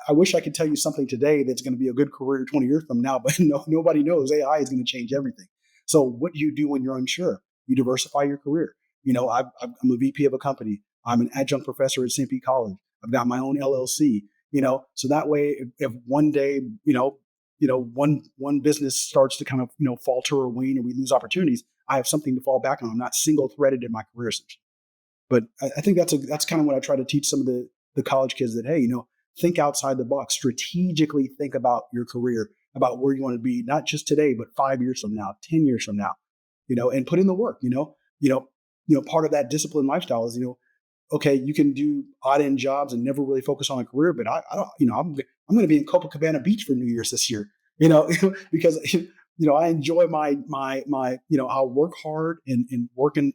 I wish I could tell you something today that's going to be a good career 20 years from now, but nobody knows. AI is going to change everything. So what do you do when you're unsure? You diversify your career. I'm a VP of a company. I'm an adjunct professor at St. Pete College. I've got my own LLC. So that way, if one day, one business starts to kind of, falter or wane, or we lose opportunities, I have something to fall back on. I'm not single threaded in my career, essentially. But I think that's kind of what I try to teach some of the college kids, that, hey, think outside the box, strategically think about your career, about where you want to be, not just today, but 5 years from now, 10 years from now, and put in the work. Part of that disciplined lifestyle is, okay, you can do odd end jobs and never really focus on a career, but I don't, I'm going to be in Copacabana Beach for New Year's this year, because I enjoy my I'll work hard and work in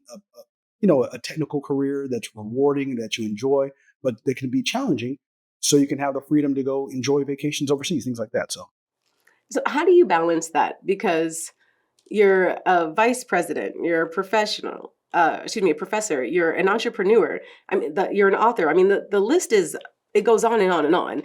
a technical career that's rewarding, that you enjoy, but that can be challenging, so you can have the freedom to go enjoy vacations overseas, things like that. So how do you balance that? Because you're a vice president, you're a professional, a professor, you're an entrepreneur. I mean, you're an author. I mean, the list it goes on and on and on,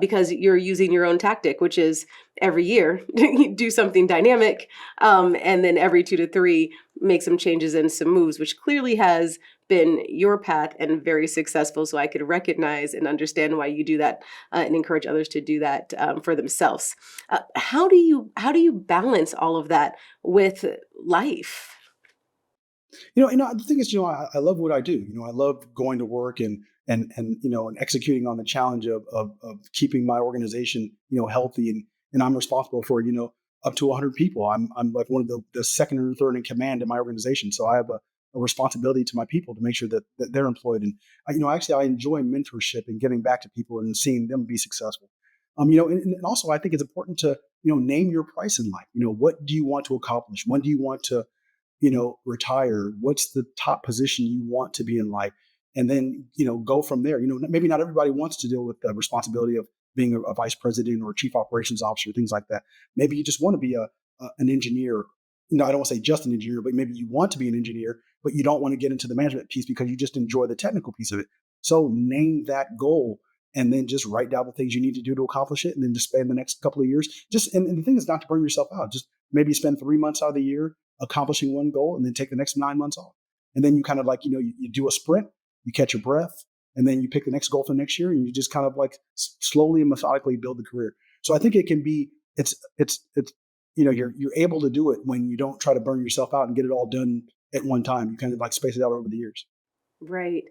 because you're using your own tactic, which is every year you do something dynamic, and then every 2 to 3 make some changes and some moves, which clearly has been your path and very successful. So I could recognize and understand why you do that, and encourage others to do that for themselves. How do you balance all of that with life? The thing is, I love what I do. I love going to work and executing on the challenge of keeping my organization, healthy, and I'm responsible for, up to 100 people. I'm like one of the second or third in command in my organization. So I have a responsibility to my people to make sure that they're employed. And actually, I enjoy mentorship and giving back to people and seeing them be successful. And also I think it's important to name your price in life. What do you want to accomplish? When do you want to retire? What's the top position you want to be in life? And then, go from there. Maybe not everybody wants to deal with the responsibility of being a vice president or a chief operations officer, things like that. Maybe you just want to be an engineer. I don't want to say just an engineer, but maybe you want to be an engineer, but you don't want to get into the management piece because you just enjoy the technical piece of it. So name that goal and then just write down the things you need to do to accomplish it. And then just spend the next couple of years. And the thing is not to burn yourself out. Just maybe spend 3 months out of the year accomplishing one goal and then take the next 9 months off. And then you kind of like, you do a sprint, you catch your breath, and then you pick the next goal for the next year, and you just kind of like slowly and methodically build the career. So I think it can be, you're able to do it when you don't try to burn yourself out and get it all done at one time. You kind of like space it out over the years. Right.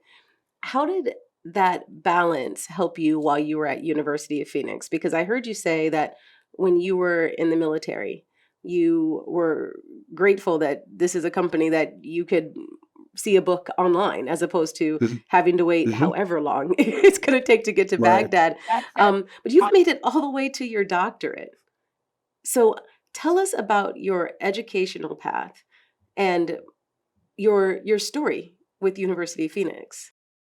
How did that balance help you while you were at University of Phoenix? Because I heard you say that when you were in the military, you were grateful that this is a company that you could see a book online as opposed to having to wait however long it's going to take to get to Right. Baghdad. But you've made it all the way to your doctorate. So tell us about your educational path and your story with University of Phoenix.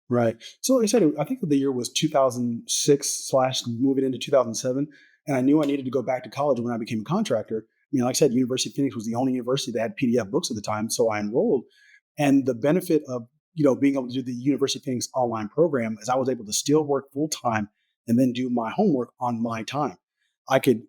Right. So like I said, I think the year was 2006 / moving into 2007. And I knew I needed to go back to college when I became a contractor. Like I said, University of Phoenix was the only university that had PDF books at the time. So I enrolled. And the benefit of, being able to do the University of Phoenix online program is I was able to still work full time and then do my homework on my time. I could,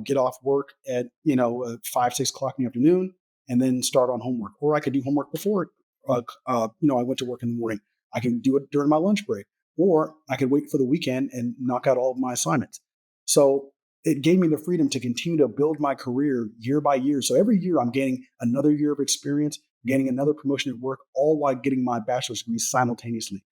get off work at, 5, 6 o'clock in the afternoon and then start on homework. Or I could do homework before, I went to work in the morning. I can do it during my lunch break, or I could wait for the weekend and knock out all of my assignments. So it gave me the freedom to continue to build my career year by year. So every year I'm gaining another year of experience, gaining another promotion at work, all while getting my bachelor's degree simultaneously.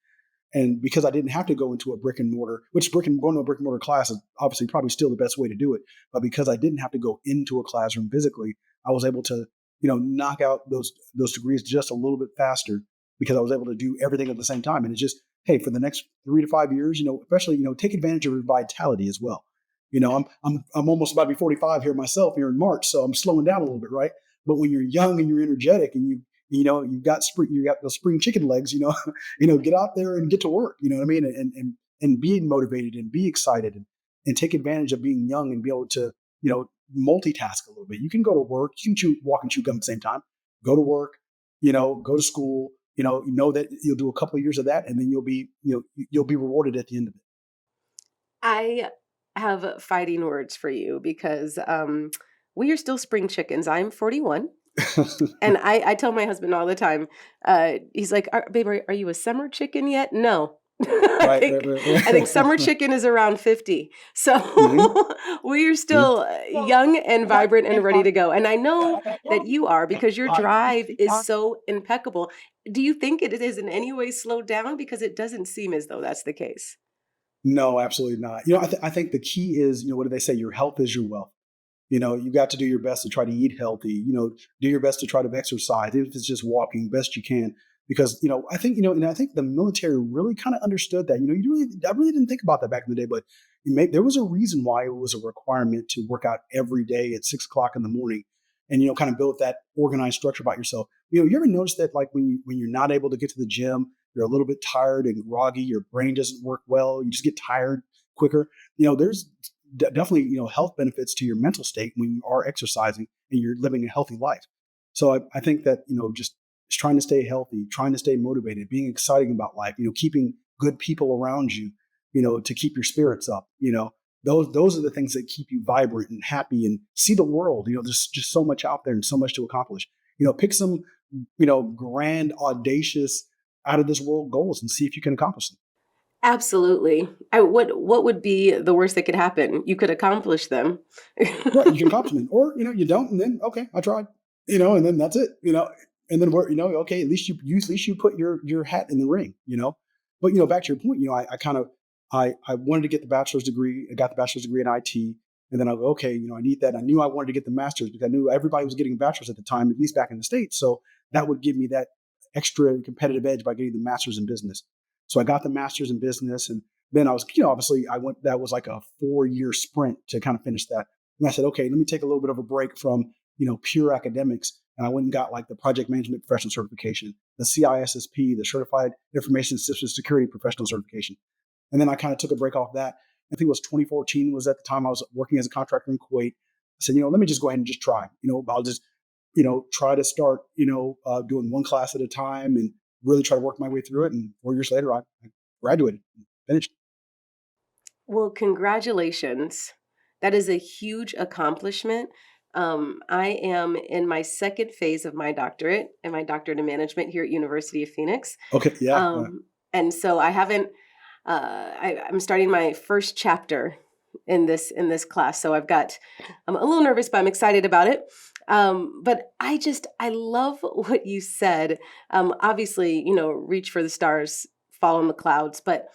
And because I didn't have to go into a brick and mortar, going to a brick and mortar class is obviously probably still the best way to do it. But because I didn't have to go into a classroom physically, I was able to, knock out those degrees just a little bit faster because I was able to do everything at the same time. And it's just, hey, for the next 3 to 5 years, especially, take advantage of your vitality as well. I'm almost about to be 45 here myself here in March, so I'm slowing down a little bit, right? But when you're young and you're energetic and you've got the spring chicken legs, get out there and get to work, you know what I mean? And be motivated and be excited and take advantage of being young and be able to, multitask a little bit. You can go to work, you can walk and chew gum at the same time, go to work, go to school, that you'll do a couple of years of that and then you'll be rewarded at the end of it. I have fighting words for you because we are still spring chickens. I'm 41. And I tell my husband all the time, he's like, babe, are you a summer chicken yet? No. Right. I think summer chicken is around 50. So we are still young and vibrant and ready to go. And I know that you are because your drive is so impeccable. Do you think it is in any way slowed down? Because it doesn't seem as though that's the case. No, absolutely not. I think the key is, what do they say? Your health is your wealth. You got to do your best to try to eat healthy, do your best to try to exercise, even if it's just walking best you can. Because, I think, and I think the military really kind of understood that, I really didn't think about that back in the day, but there was a reason why it was a requirement to work out every day at 6 o'clock in the morning and, kind of build that organized structure about yourself. You ever notice that like when you're not able to get to the gym, you're a little bit tired and groggy, your brain doesn't work well, you just get tired quicker. There's definitely, health benefits to your mental state when you are exercising and you're living a healthy life. So I think that, just trying to stay healthy, trying to stay motivated, being exciting about life, keeping good people around you, to keep your spirits up, those are the things that keep you vibrant and happy and see the world. There's just so much out there and so much to accomplish. Pick some, grand, audacious, out of this world goals and see if you can accomplish them. Absolutely. What would be the worst that could happen? You could accomplish them. Right, you can accomplish them, or you don't, and then okay, I tried, and then that's it, and then we're okay, at least you put your hat in the ring, But back to your point, I wanted to get the bachelor's degree. I got the bachelor's degree in IT, And then I'll go, okay, I need that. I knew I wanted to get the master's because I knew everybody was getting a bachelor's at the time, at least back in the States. So that would give me that extra competitive edge by getting the master's in business. So I got the master's in business, and then I was, obviously that was like a 4-year sprint to kind of finish that. And I said, okay, let me take a little bit of a break from, pure academics. And I went and got like the project management professional certification, the CISSP, the Certified Information Systems Security Professional certification. And then I kind of took a break off that. I think it was 2014 was at the time I was working as a contractor in Kuwait. I said, let me just go ahead and just try. I'll just, try to start, doing one class at a time and really try to work my way through it. And 4 years later, I graduated, and finished. Well, congratulations. That is a huge accomplishment. I am in my second phase of my doctorate and my doctorate in management here at University of Phoenix. Okay, yeah. And so I haven't. I'm starting my first chapter in this class, so I'm a little nervous, but I'm excited about it. But I love what you said. Obviously, reach for the stars, fall in the clouds. But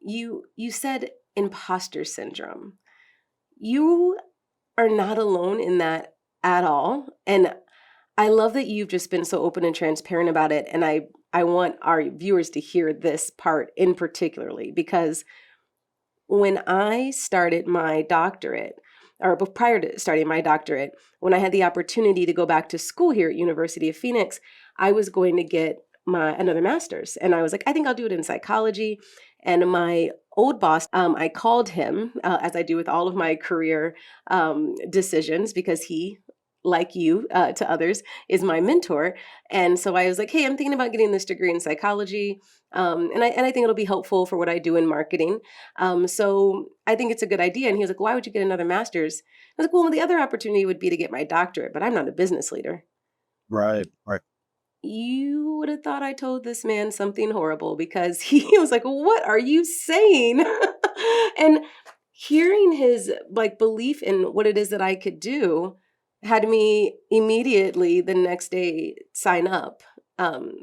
you said imposter syndrome. You are not alone in that at all, and I love that you've just been so open and transparent about it. And I want our viewers to hear this part in particularly, because when I started my doctorate, or prior to starting my doctorate, when I had the opportunity to go back to school here at University of Phoenix, I was going to get another master's. And I was like, I think I'll do it in psychology. And my old boss, I called him, as I do with all of my career decisions, because he, like you to others, is my mentor. And so I was like, hey, I'm thinking about getting this degree in psychology. And I think it'll be helpful for what I do in marketing. So I think it's a good idea. And he was like, why would you get another master's? I was like, well, the other opportunity would be to get my doctorate, but I'm not a business leader. Right. You would have thought I told this man something horrible, because he was like, what are you saying? And hearing his belief in what it is that I could do had me immediately the next day sign up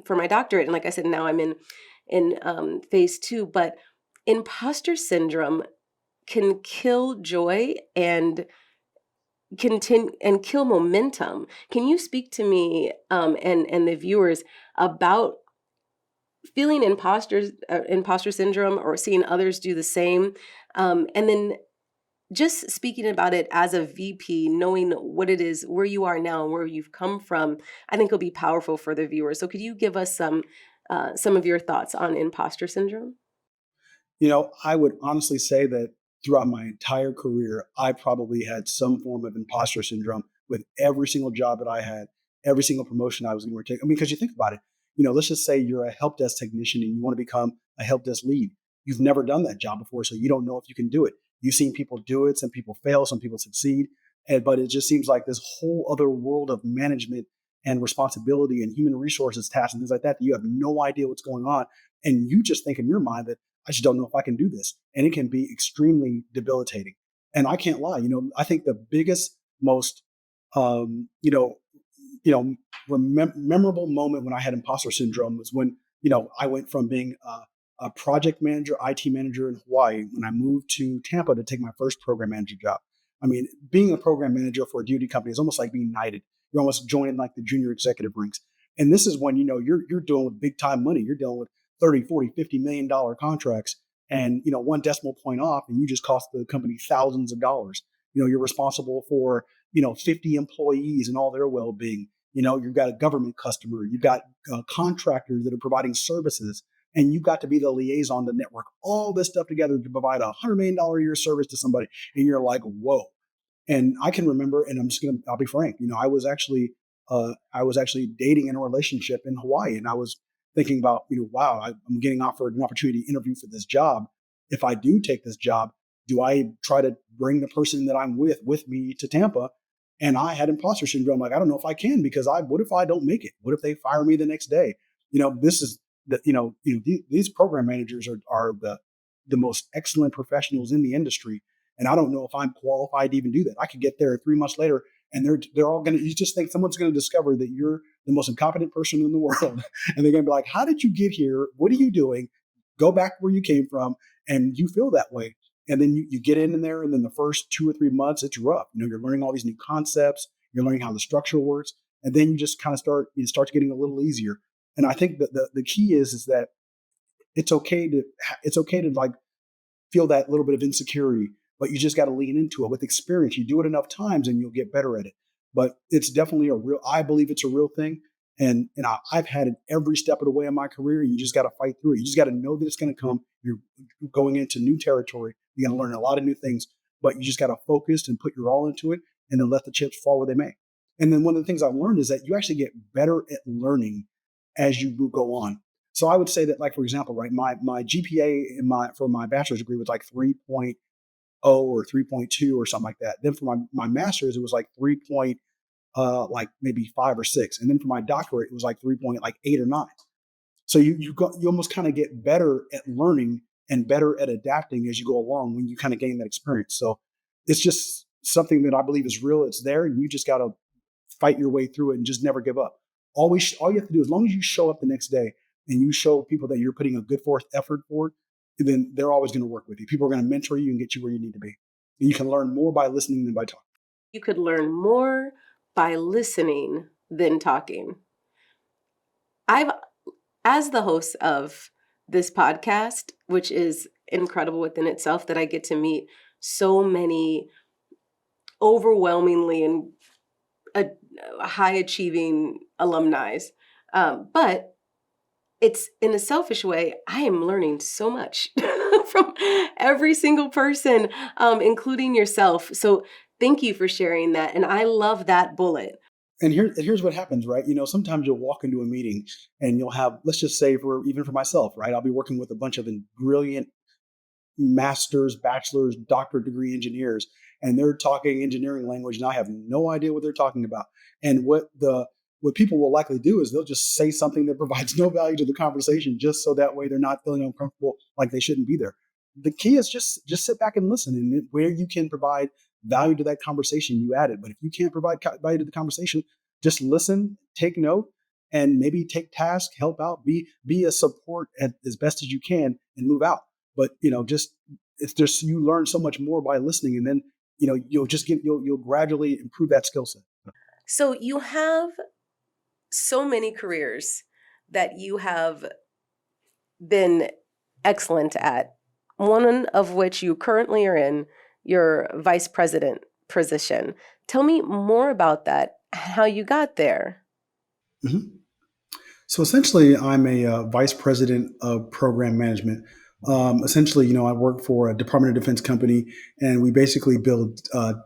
for my doctorate. And like I said, now I'm in phase 2. But imposter syndrome can kill joy and continue and kill momentum. Can you speak to me and the viewers about feeling imposter syndrome, or seeing others do the same, and then just speaking about it as a VP, knowing what it is, where you are now and where you've come from? I think it'll be powerful for the viewers. So could you give us some of your thoughts on imposter syndrome? I would honestly say that throughout my entire career, I probably had some form of imposter syndrome with every single job that I had, every single promotion I was going to take. I mean, because you think about it, let's just say you're a help desk technician and you want to become a help desk lead. You've never done that job before, so you don't know if you can do it. You've seen people do it. Some people fail, some people succeed. But it just seems like this whole other world of management and responsibility and human resources tasks and things like that you have no idea what's going on. And you just think in your mind that I just don't know if I can do this. And it can be extremely debilitating. And I can't lie, I think the biggest, most, memorable moment when I had imposter syndrome was when, I went from being a project manager, IT manager in Hawaii, when I moved to Tampa to take my first program manager job. I mean, being a program manager for a duty company is almost like being knighted. You're almost joining like the junior executive ranks. And this is when, you're dealing with big time money. You're dealing with 30, 40, $50 million contracts, and, one decimal point off, and you just cost the company thousands of dollars. You're responsible for, 50 employees and all their well-being. You've got a government customer, you've got contractors that are providing services, and you've got to be the liaison to network all this stuff together to provide $100 million a year service to somebody. And you're like, whoa. And I can remember, and I'll be frank, I was actually dating in a relationship in Hawaii, and I was thinking about, wow, I'm getting offered an opportunity to interview for this job. If I do take this job, do I try to bring the person that I'm with me to Tampa? And I had imposter syndrome. Like, I don't know if I can, because what if I don't make it? What if they fire me the next day? This is these program managers are the most excellent professionals in the industry. And I don't know if I'm qualified to even do that. I could get there 3 months later, and they're all going to, you just think someone's going to discover that you're the most incompetent person in the world. And they're going to be like, how did you get here? What are you doing? Go back where you came from. And you feel that way. And then you get in there, and then the first 2 or 3 months, it's rough. You're learning all these new concepts. You're learning how the structure works. And then you just kind of start getting a little easier. And I think that the key is that it's okay to like feel that little bit of insecurity, but you just got to lean into it with experience. You do it enough times and you'll get better at it. But it's definitely I believe it's a real thing. And I've had it every step of the way in my career. You just got to fight through it. You just got to know that it's going to come. You're going into new territory. You're going to learn a lot of new things, but you just got to focus and put your all into it and then let the chips fall where they may. And then one of the things I've learned is that you actually get better at learning as you go on. So I would say that, like, for example, right, my GPA for my bachelor's degree was like 3.0 or 3.2 or something like that. Then for my master's, it was like 3. Like maybe 5 or 6, and then for my doctorate, it was like 3.8 or 9. So you almost kind of get better at learning and better at adapting as you go along when you kind of gain that experience. So it's just something that I believe is real. It's there, and you just got to fight your way through it and just never give up. All you have to do, as long as you show up the next day and you show people that you're putting a good effort forward, then they're always going to work with you. People are going to mentor you and get you where you need to be. And you can learn more by listening than by talking. You could learn more by listening than talking. As the host of this podcast, which is incredible within itself, that I get to meet so many overwhelmingly and high achieving alumni. But it's in a selfish way, I am learning so much from every single person, including yourself. So thank you for sharing that. And I love that bullet. And here's what happens, right? Sometimes you'll walk into a meeting and you'll have, let's just say even for myself, right? I'll be working with a bunch of brilliant master's, bachelor's, doctorate degree engineers, and they're talking engineering language, and I have no idea what they're talking about. And what people will likely do is they'll just say something that provides no value to the conversation, just so that way they're not feeling uncomfortable, like they shouldn't be there. The key is just sit back and listen, and where you can provide value to that conversation, you add it. But if you can't provide value to the conversation, just listen, take note, and maybe take task, help out, be a support as best as you can, and move out. But it's just, you learn so much more by listening, and then you'll gradually improve that skill set. So you have so many careers that you have been excellent at, one of which you currently are in, your vice president position. Tell me more about that, how you got there. Mm-hmm. So essentially, I'm a vice president of program management. Essentially, I work for a Department of Defense company, and we basically build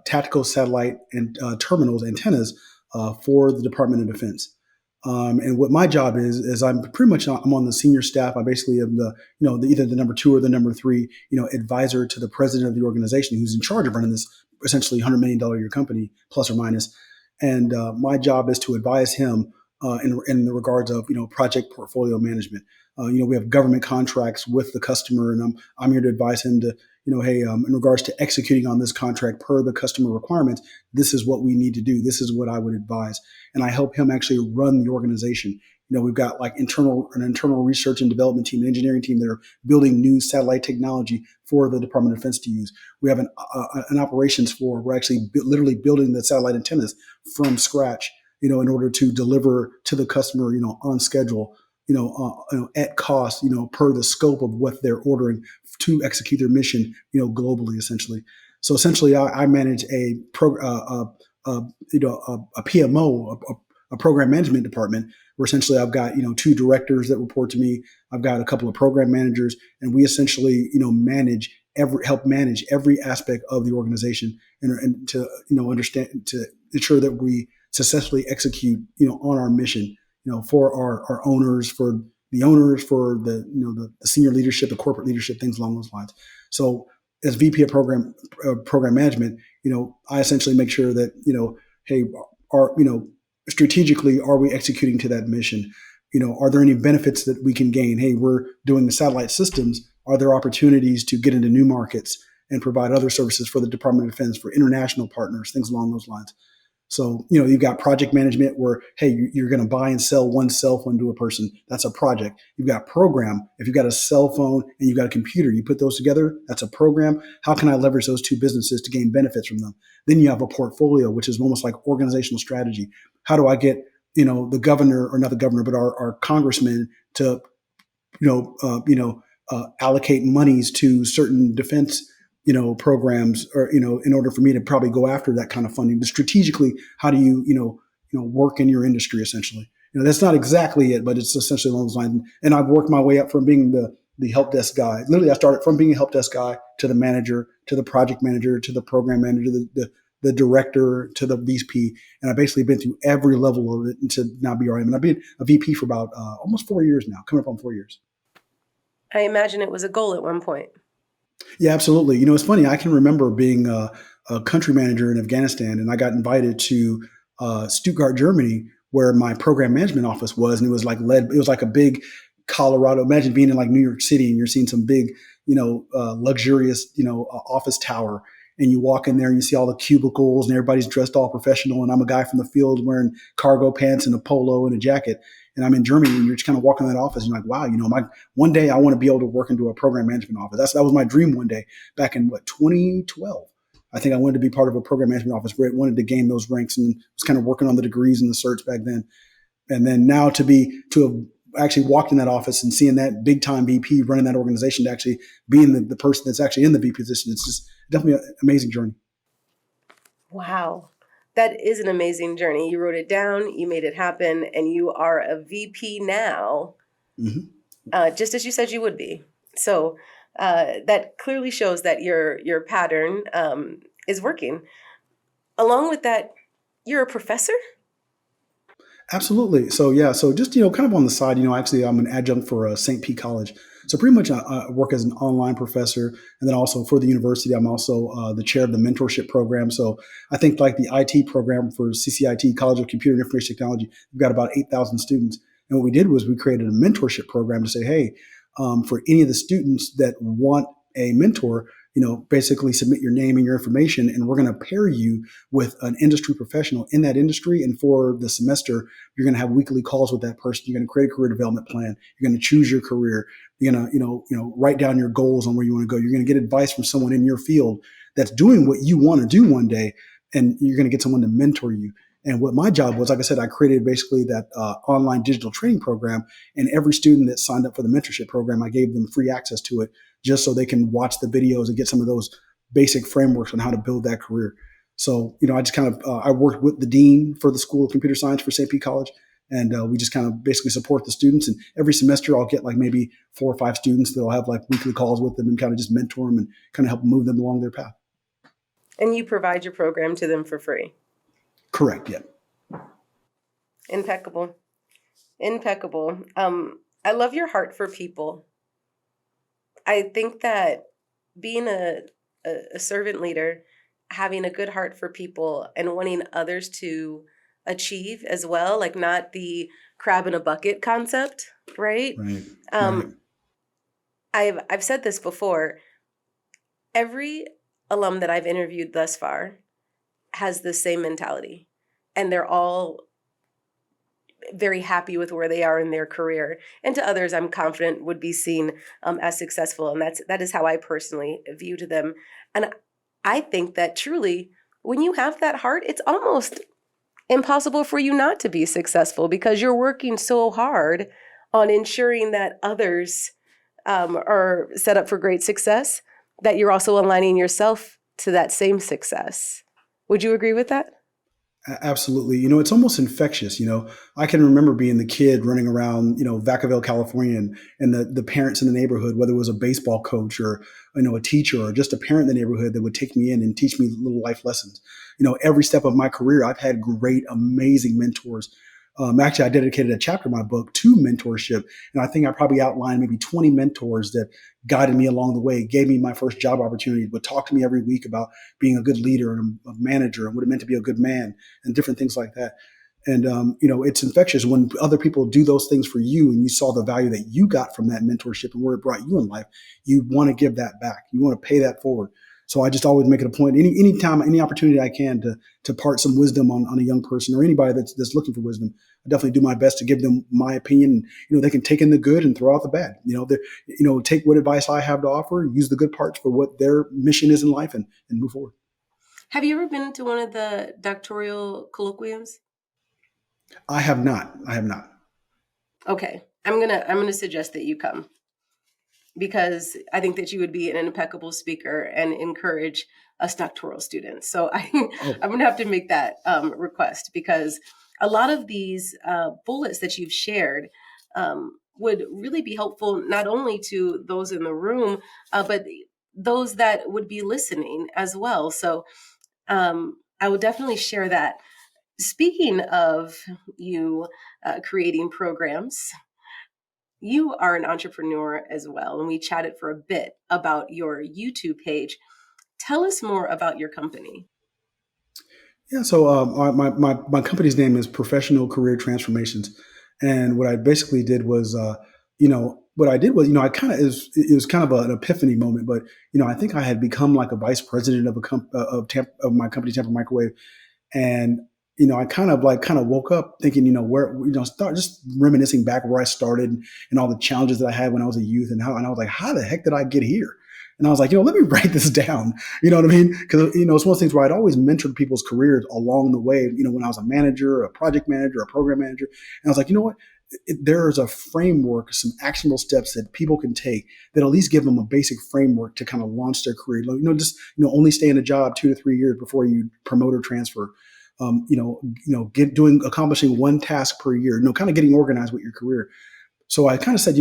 tactical satellite and terminals, antennas for the Department of Defense. And what my job is I'm on the senior staff. I basically am either the number 2 or the number 3, advisor to the president of the organization, who's in charge of running this essentially $100 million a year company, plus or minus. And my job is to advise him in the regards of project portfolio management. We have government contracts with the customer, and I'm here to advise him to hey, in regards to executing on this contract per the customer requirements, this is what we need to do. This is what I would advise, and I help him actually run the organization. We've got like an internal research and development team, an engineering team that are building new satellite technology for the Department of Defense to use. We have an operations floor. We're actually literally building the satellite antennas from scratch, in order to deliver to the customer, on schedule, at cost, per the scope of what they're ordering to execute their mission, globally, essentially. So essentially, I manage a PMO, a program management department, where essentially I've got 2 directors that report to me. I've got a couple of program managers, and we essentially help manage every aspect of the organization, and to understand, to ensure that we successfully execute on our mission, for our owners, for the owners, for the senior leadership, the corporate leadership, things along those lines. So as VP of program management, I essentially make sure that hey, strategically, are we executing to that mission? Are there any benefits that we can gain? Hey, we're doing the satellite systems. Are there opportunities to get into new markets and provide other services for the Department of Defense, for international partners, things along those lines? So, you've got project management where, hey, you're going to buy and sell one cell phone to a person. That's a project. You've got program. If you've got a cell phone and you've got a computer, you put those together. That's a program. How can I leverage those two businesses to gain benefits from them? Then you have a portfolio, which is almost like organizational strategy. How do I get, the governor, or not the governor, but our congressman to, allocate monies to certain defense programs, or in order for me to probably go after that kind of funding. But strategically, how do you work in your industry? Essentially, that's not exactly it, but it's essentially along those lines. And I've worked my way up from being the help desk guy. Literally, I started from being a help desk guy to the manager, to the project manager, to the program manager, the director, to the VP, and I've basically been through every level of it to now be where I am. And I've been a VP for about almost 4 years now, coming up on 4 years. I imagine it was a goal at one point. Yeah, absolutely. It's funny. I can remember being a country manager in Afghanistan, and I got invited to Stuttgart, Germany, where my program management office was, and it was like a big Colorado. Imagine being in like New York City, and you're seeing some big, luxurious, office tower, and you walk in there and you see all the cubicles and everybody's dressed all professional, and I'm a guy from the field wearing cargo pants and a polo and a jacket. And I'm in Germany, and you're just kind of walking in that office, and you're like, wow, one day I want to be able to work into a program management office. That was my dream one day back in 2012. I think I wanted to be part of a program management office where I wanted to gain those ranks, and was kind of working on the degrees and the certs back then. And then now to have actually walked in that office and seeing that big time VP running that organization, to actually being the person that's actually in the VP position, it's just definitely an amazing journey. Wow. That is an amazing journey. You wrote it down, you made it happen, and you are a VP now, just as you said you would be. So that clearly shows that your pattern is working. Along with that, you're a professor? Absolutely. So yeah, so just kind of on the side, actually I'm an adjunct for St. Pete College. So pretty much I work as an online professor, and then also for the university, I'm also the chair of the mentorship program. So I think like the IT program for CCIT, College of Computer and Information Technology, we've got about 8,000 students. And what we did was we created a mentorship program to say, hey, for any of the students that want a mentor, basically submit your name and your information, and we're going to pair you with an industry professional in that industry. And for the semester, you're going to have weekly calls with that person. You're going to create a career development plan. You're going to choose your career. You're going to, write down your goals on where you want to go. You're going to get advice from someone in your field that's doing what you want to do one day, and you're going to get someone to mentor you. And what my job was, like I said, I created basically that online digital training program, and every student that signed up for the mentorship program, I gave them free access to it, just so they can watch the videos and get some of those basic frameworks on how to build that career. So, I just kind of, I worked with the dean for the School of Computer Science for St. Pete College, and we just kind of basically support the students. And every semester I'll get like maybe 4 or 5 students that'll have like weekly calls with them, and kind of just mentor them and kind of help move them along their path. And you provide your program to them for free? Correct, yeah. Impeccable. I love your heart for people. I think that being a servant leader, having a good heart for people and wanting others to achieve as well, like not the crab in a bucket concept, right? Right. I've said this before. Every alum that I've interviewed thus far has the same mentality, and they're all very happy with where they are in their career. And to others, I'm confident would be seen as successful. And that is how I personally view to them. And I think that truly, when you have that heart, it's almost impossible for you not to be successful, because you're working so hard on ensuring that others are set up for great success, that you're also aligning yourself to that same success. Would you agree with that? Absolutely. It's almost infectious. I can remember being the kid running around, Vacaville, California, and the parents in the neighborhood, whether it was a baseball coach or, a teacher or just a parent in the neighborhood that would take me in and teach me little life lessons. Every step of my career, I've had great, amazing mentors. Actually, I dedicated a chapter of my book to mentorship. And I think I probably outlined maybe 20 mentors that guided me along the way, gave me my first job opportunity, would talk to me every week about being a good leader and a manager, and what it meant to be a good man, and different things like that. And, it's infectious when other people do those things for you, and you saw the value that you got from that mentorship and where it brought you in life. You want to give that back. You want to pay that forward. So I just always make it a point, any time, any opportunity I can to part some wisdom on a young person or anybody that's looking for wisdom. I definitely do my best to give them my opinion. They can take in the good and throw out the bad. Take what advice I have to offer, use the good parts for what their mission is in life, and move forward. Have you ever been to one of the doctoral colloquiums? I have not. Okay. I'm gonna suggest that you come, because I think that you would be an impeccable speaker and encourage us doctoral students. So I'm going to have to make that request, because a lot of these bullets that you've shared would really be helpful, not only to those in the room, but those that would be listening as well. So I will definitely share that. Speaking of you creating programs, you are an entrepreneur as well, and we chatted for a bit about your YouTube page. Tell us more about your company. Yeah, so my company's name is Professional Career Transformations, and what I basically did was, what I did was, I kind of it was kind of an epiphany moment, but I think I had become like a vice president of of my company, Tampa Microwave, and I kind of woke up thinking, where start just reminiscing back where I started and all the challenges that I had when I was a youth, and I was like, how the heck did I get here? And I was like, let me write this down. You know what I mean? Because it's one of those things where I'd always mentored people's careers along the way. When I was a manager, a project manager, a program manager, and I was like, you know what? There is a framework, some actionable steps that people can take that at least give them a basic framework to kind of launch their career. Only stay in a job 2 to 3 years before you promote or transfer. Accomplishing one task per year. Kind of getting organized with your career. So I kind of said,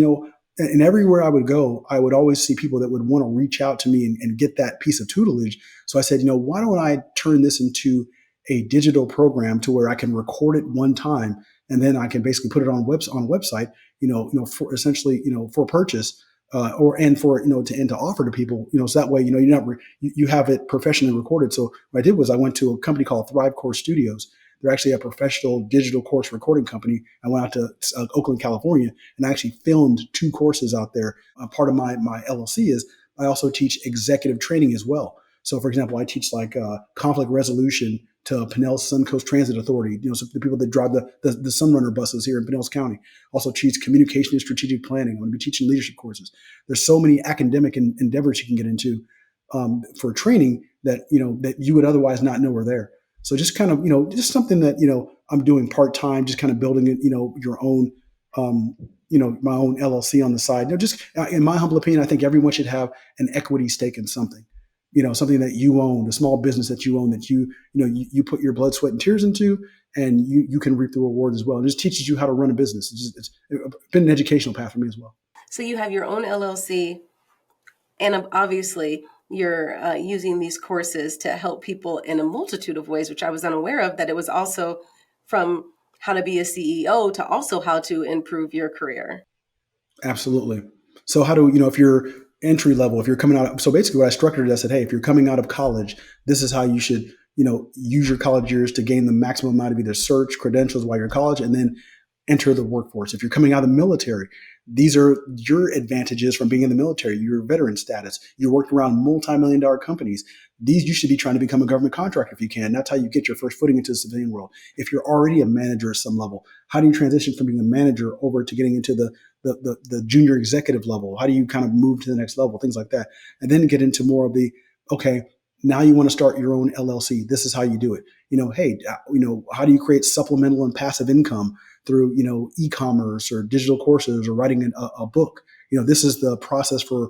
and everywhere I would go, I would always see people that would want to reach out to me and get that piece of tutelage. So I said, why don't I turn this into a digital program to where I can record it one time, and then I can basically put it on a website, for essentially, for purchase, and to offer to people, so that way, you have it professionally recorded. So what I did was I went to a company called Thrive Course Studios. They're actually a professional digital course recording company. I went out to Oakland, California, and I actually filmed 2 courses out there. Part of my LLC is I also teach executive training as well. So, for example, I teach conflict resolution to Pinellas Suncoast Transit Authority. So the people that drive the Sunrunner buses here in Pinellas County. Also teach communication and strategic planning. I'm going to be teaching leadership courses. There's so many academic endeavors you can get into for training that that you would otherwise not know are there. So just kind of, just something that, I'm doing part-time, just kind of building it, your own, my own LLC on the side. Just in my humble opinion, I think everyone should have an equity stake in something, something that you own, a small business that you own, that you put your blood, sweat, and tears into, and you can reap the rewards as well. It just teaches you how to run a business. It's been an educational path for me as well. So you have your own LLC, and obviously you're using these courses to help people in a multitude of ways, which I was unaware of, that it was also from how to be a CEO to also how to improve your career. Absolutely. So how do, if you're entry level, if you're coming out, so basically what I structured, I said, hey, if you're coming out of college, this is how you should, use your college years to gain the maximum amount of either search credentials while you're in college, and then enter the workforce. If you're coming out of the military, these are your advantages from being in the military. Your veteran status. You worked around multi-million-dollar companies. You should be trying to become a government contractor if you can. That's how you get your first footing into the civilian world. If you're already a manager at some level, how do you transition from being a manager over to getting into the junior executive level? How do you kind of move to the next level? Things like that. And then get into more of the, okay, now you want to start your own LLC. This is how you do it. Hey, how do you create supplemental and passive income through, e-commerce or digital courses or writing a book? This is the process for,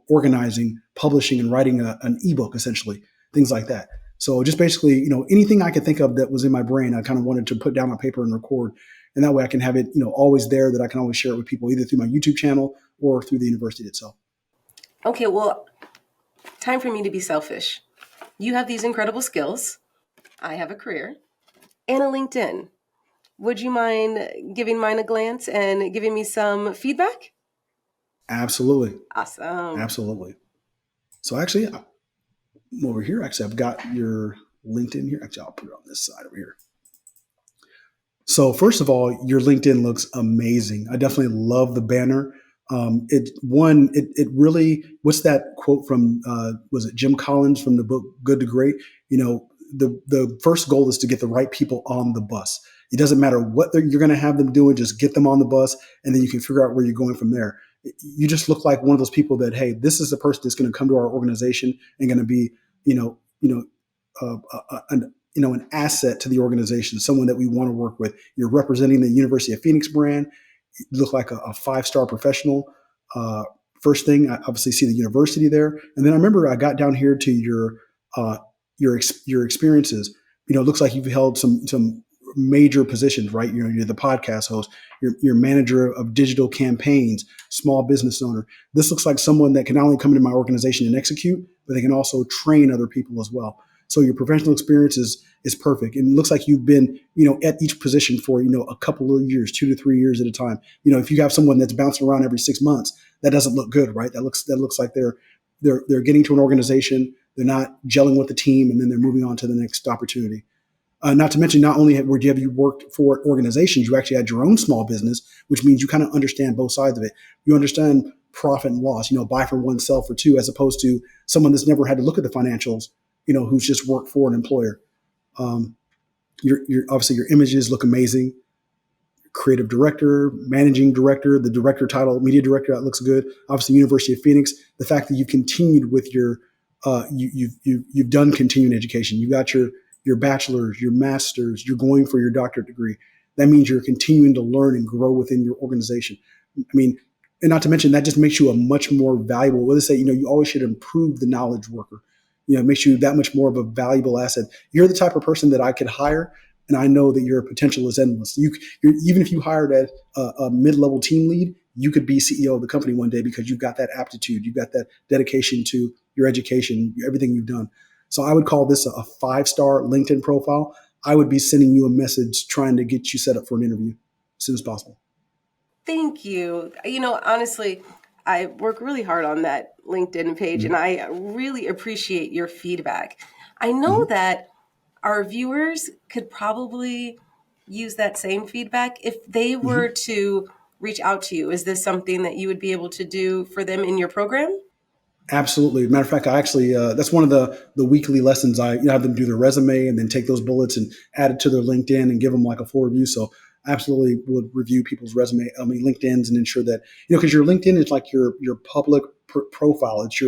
organizing, publishing, and writing an ebook, essentially, things like that. So just basically, anything I could think of that was in my brain, I kind of wanted to put down on paper and record. And that way I can have it, always there, that I can always share it with people, either through my YouTube channel or through the university itself. Okay, well, time for me to be selfish. You have these incredible skills. I have a career and a LinkedIn. Would you mind giving mine a glance and giving me some feedback? Absolutely. Awesome. Absolutely. So actually, I'm over here. Actually, I've got your LinkedIn here. Actually, I'll put it on this side over here. So first of all, your LinkedIn looks amazing. I definitely love the banner. It really, what's that quote from, was it Jim Collins from the book Good to Great? The first goal is to get the right people on the bus. It doesn't matter what you're going to have them doing, just get them on the bus, and then you can figure out where you're going from there. You just look like one of those people that, hey, this is the person that's going to come to our organization and going to be, an asset to the organization, someone that we want to work with. You're representing the University of Phoenix brand. You look like a five-star professional. First thing, I obviously see the university there, and then I remember I got down here to your experiences. It looks like you've held some major positions, right? You're the podcast host, you're manager of digital campaigns, small business owner. This looks like someone that can not only come into my organization and execute, but they can also train other people as well. So your professional experience is perfect. And it looks like you've been, at each position for, a couple of years, 2 to 3 years at a time. If you have someone that's bouncing around every 6 months, that doesn't look good, right? That looks like they're getting to an organization, they're not gelling with the team, and then they're moving on to the next opportunity. Not to mention, not only have you worked for organizations, you actually had your own small business, which means you kind of understand both sides of it. You understand profit and loss, buy for one, sell for two, as opposed to someone that's never had to look at the financials, who's just worked for an employer. Your obviously your images look amazing. Creative director, managing director, the director title, media director, that looks good. Obviously, University of Phoenix. The fact that you've continued with your, you've done continuing education. You got your bachelor's, your master's. You're going for your doctorate degree. That means you're continuing to learn and grow within your organization. I mean, and not to mention that just makes you a much more valuable. What they say, you always should improve the knowledge worker. It makes you that much more of a valuable asset. You're the type of person that I could hire, and I know that your potential is endless. Even if you hired a mid-level team lead, you could be CEO of the company one day because you've got that aptitude, you've got that dedication to your education, everything you've done. So I would call this a 5-star LinkedIn profile. I would be sending you a message trying to get you set up for an interview as soon as possible. Thank you. Honestly, I work really hard on that LinkedIn page, and I really appreciate your feedback. I know that our viewers could probably use that same feedback if they were to reach out to you. Is this something that you would be able to do for them in your program? Absolutely. Matter of fact, I actually that's one of the weekly lessons. I have them do their resume and then take those bullets and add it to their LinkedIn and give them like a full review. So I absolutely would review people's LinkedIn's, and ensure that because your LinkedIn is like your public profile. It's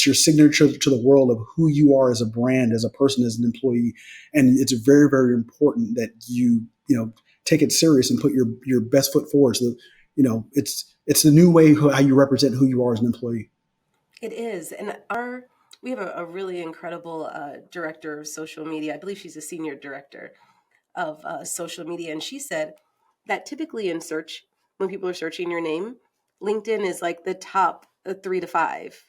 your signature to the world of who you are as a brand, as a person, as an employee, and it's very, very important that you take it serious and put your best foot forward. So it's the new way how you represent who you are as an employee. It is. And we have a really incredible director of social media. I believe she's a senior director of social media. And she said that typically in search, when people are searching your name, LinkedIn is like the top 3 to 5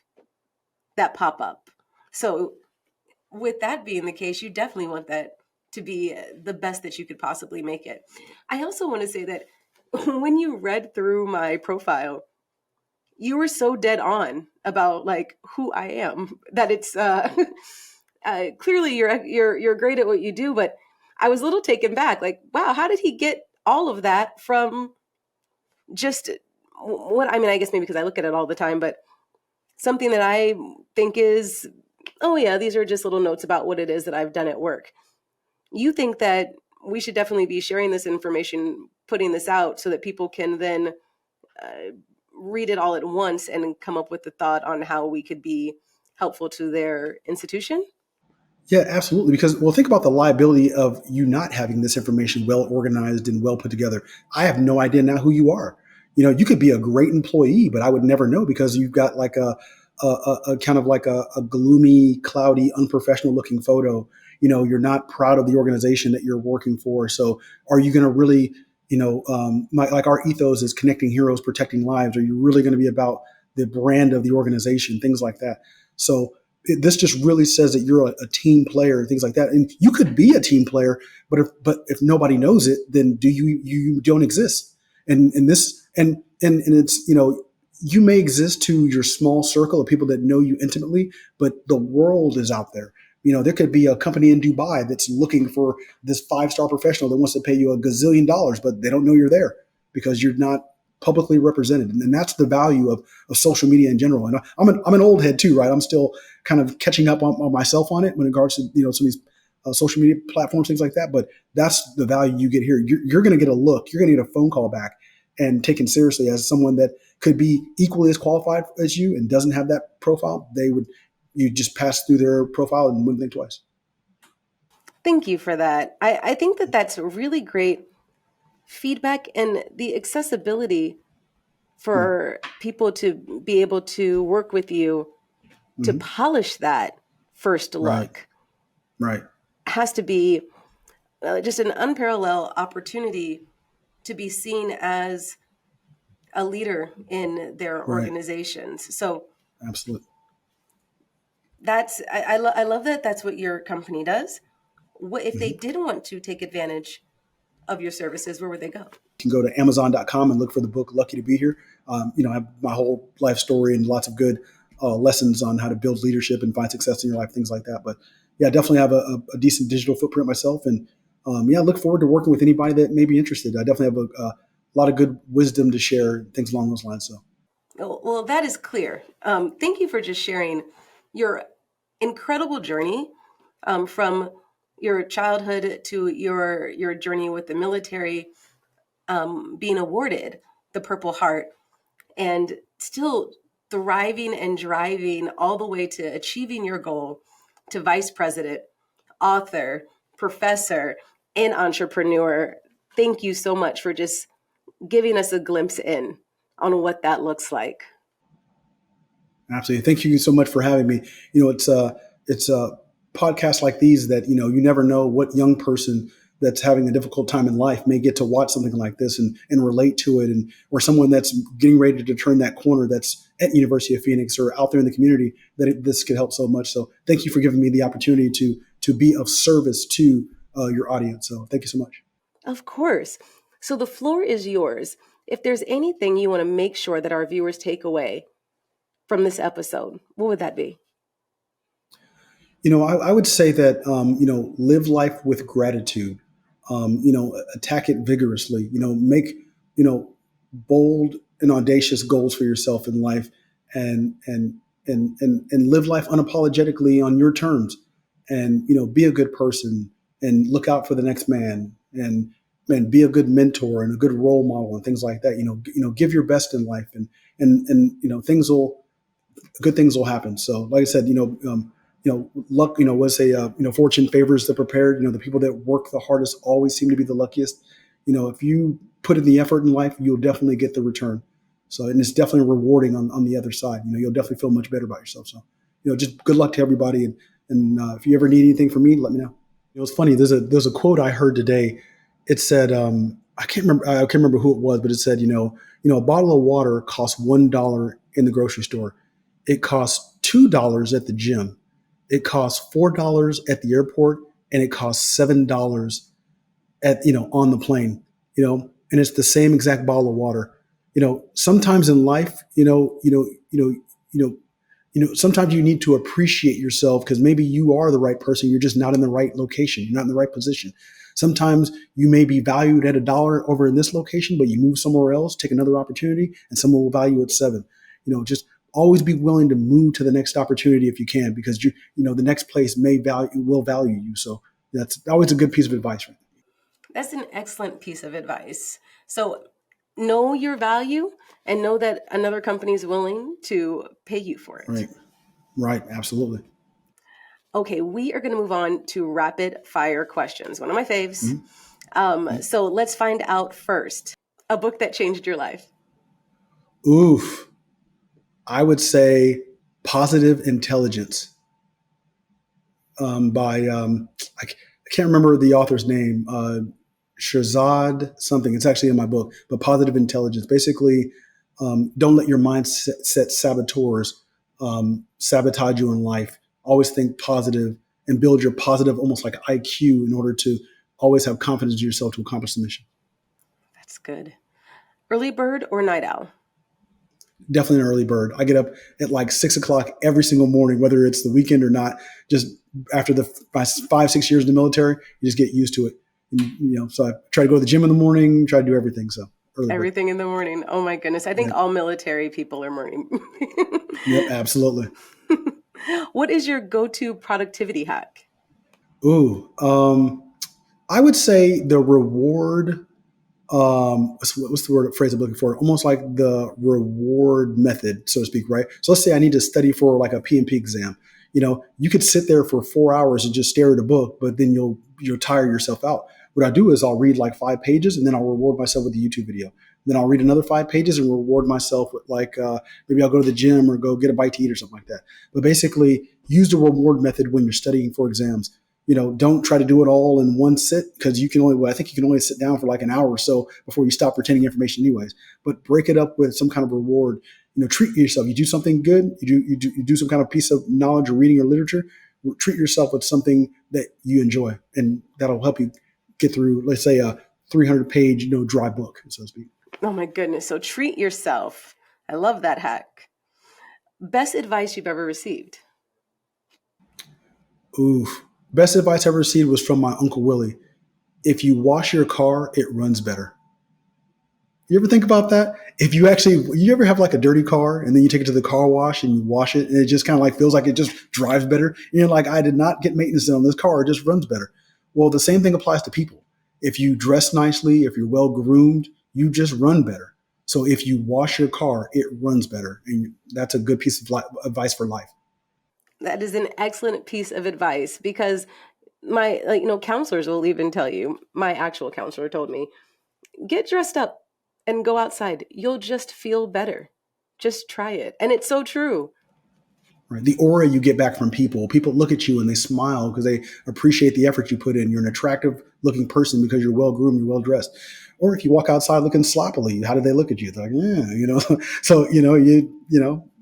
that pop up. So with that being the case, you definitely want that to be the best that you could possibly make it. I also want to say that when you read through my profile, you were so dead on about like who I am that it's clearly you're great at what you do, but I was a little taken back. Like, wow, how did he get all of that from just what? I mean, I guess maybe because I look at it all the time, but something that I think is, oh yeah, these are just little notes about what it is that I've done at work. You think that we should definitely be sharing this information, putting this out so that people can then read it all at once and come up with the thought on how we could be helpful to their institution? Yeah, absolutely. Because, well, think about the liability of you not having this information well organized and well put together. I have no idea now who you are. You could be a great employee, but I would never know because you've got like a kind of like a gloomy, cloudy, unprofessional looking photo. You're not proud of the organization that you're working for. So are you going to really, like our ethos is connecting heroes, protecting lives. Are you really going to be about the brand of the organization, things like that? So this just really says that you're a team player, things like that. And you could be a team player, but if nobody knows it, then you don't exist. And it's you may exist to your small circle of people that know you intimately, but the world is out there. There could be a company in Dubai that's looking for this 5-star professional that wants to pay you $1 gazillion, but they don't know you're there because you're not publicly represented. And that's the value of social media in general. And I'm an old head too, right? I'm still kind of catching up on myself on it when it regards to, some of these social media platforms, things like that. But that's the value you get here. You're going to get a look. You're going to get a phone call back and taken seriously as someone that could be equally as qualified as you and doesn't have that profile. You just pass through their profile and wouldn't think twice. Thank you for that. I think that that's really great feedback, and the accessibility for people to be able to work with you to polish that first look Right. has to be just an unparalleled opportunity to be seen as a leader in their organizations. So Absolutely. I love that that's what your company does. What if they did want to take advantage of your services, where would they go? You can go to Amazon.com and look for the book Lucky to Be Here. I have my whole life story and lots of good lessons on how to build leadership and find success in your life, things like that. But yeah, I definitely have a decent digital footprint myself. And I look forward to working with anybody that may be interested. I definitely have a lot of good wisdom to share, things along those lines. So, well, that is clear. Thank you for just sharing your incredible journey from your childhood to your journey with the military, being awarded the Purple Heart, and still thriving and driving all the way to achieving your goal to vice president, author, professor, and entrepreneur. Thank you so much for just giving us a glimpse in on what that looks like. Absolutely. Thank you so much for having me. It's podcasts like these that, you never know what young person that's having a difficult time in life may get to watch something like this and relate to it, or someone that's getting ready to turn that corner that's at University of Phoenix or out there in the community, that this could help so much. So thank you for giving me the opportunity to be of service to your audience. So thank you so much. Of course. So the floor is yours. If there's anything you want to make sure that our viewers take away from this episode, what would that be? I would say that, live life with gratitude, attack it vigorously, make, bold and audacious goals for yourself in life, and live life unapologetically on your terms, and, be a good person and look out for the next man, and be a good mentor and a good role model and things like that. Give your best in life, and good things will happen. So, like I said, luck, was fortune favors the prepared. The people that work the hardest always seem to be the luckiest. If you put in the effort in life, you'll definitely get the return. So, and it's definitely rewarding on the other side. You'll definitely feel much better about yourself. So, just good luck to everybody. And if you ever need anything from me, let me know. It's funny. There's a quote I heard today. It said, I can't remember who it was, but it said, a bottle of water costs $1 in the grocery store. It costs $2 at the gym. It costs $4 at the airport, and it costs $7 on the plane. And it's the same exact bottle of water. Sometimes in life, sometimes you need to appreciate yourself because maybe you are the right person. You're just not in the right location. You're not in the right position. Sometimes you may be valued at $1 over in this location, but you move somewhere else, take another opportunity, and someone will value at $7. Just always be willing to move to the next opportunity if you can, because the next place will value you. So that's always a good piece of advice. Right? That's an excellent piece of advice. So know your value and know that another company is willing to pay you for it. Right. Absolutely. Okay, we are going to move on to rapid fire questions. One of my faves. Mm-hmm. So let's find out first, a book that changed your life. Oof. I would say Positive Intelligence by, I can't remember the author's name, Shahzad something. It's actually in my book, but Positive Intelligence. Basically, don't let your mindset saboteurs sabotage you in life. Always think positive and build your positive, almost like IQ, in order to always have confidence in yourself to accomplish the mission. That's good. Early bird or night owl? Definitely an early bird. I get up at like 6 o'clock every single morning, whether it's the weekend or not. Just after my 5-6 years in the military, you just get used to it. And, so I try to go to the gym in the morning, try to do everything. So Early bird. Everything in the morning. Oh my goodness. I think Yep. all military people are morning. Yep, absolutely. What is your go-to productivity hack? Ooh, I would say the reward. What's the word phrase I'm looking for? Almost like the reward method, so to speak, right? So let's say I need to study for like a PMP exam. You could sit there for 4 hours and just stare at a book, but then you'll tire yourself out. What I do is I'll read like 5 pages and then I'll reward myself with a YouTube video. Then I'll read another 5 pages and reward myself with like maybe I'll go to the gym or go get a bite to eat or something like that. But basically, use the reward method when you're studying for exams. Don't try to do it all in one sit because I think you can only sit down for like an hour or so before you stop retaining information anyways. But break it up with some kind of reward. Treat yourself. You do something good. You do some kind of piece of knowledge or reading or literature. Treat yourself with something that you enjoy, and that'll help you get through, let's say, a 300-page dry book, so to speak. Oh my goodness. So treat yourself. I love that hack. Best advice you've ever received? Oof. Best advice I ever received was from my Uncle Willie. If you wash your car, it runs better. You ever think about that? You ever have like a dirty car and then you take it to the car wash and you wash it and it just kind of like feels like it just drives better. And you're like, I did not get maintenance on this car. It just runs better. Well, the same thing applies to people. If you dress nicely, if you're well groomed, you just run better. So if you wash your car, it runs better. And that's a good piece of advice for life. That is an excellent piece of advice because my, counselors will even tell you, my actual counselor told me, get dressed up and go outside. You'll just feel better. Just try it. And it's so true. Right. The aura you get back from people look at you and they smile because they appreciate the effort you put in. You're an attractive looking person because you're well groomed, you're well dressed. Or if you walk outside looking sloppily, how do they look at you? They're like, yeah, So,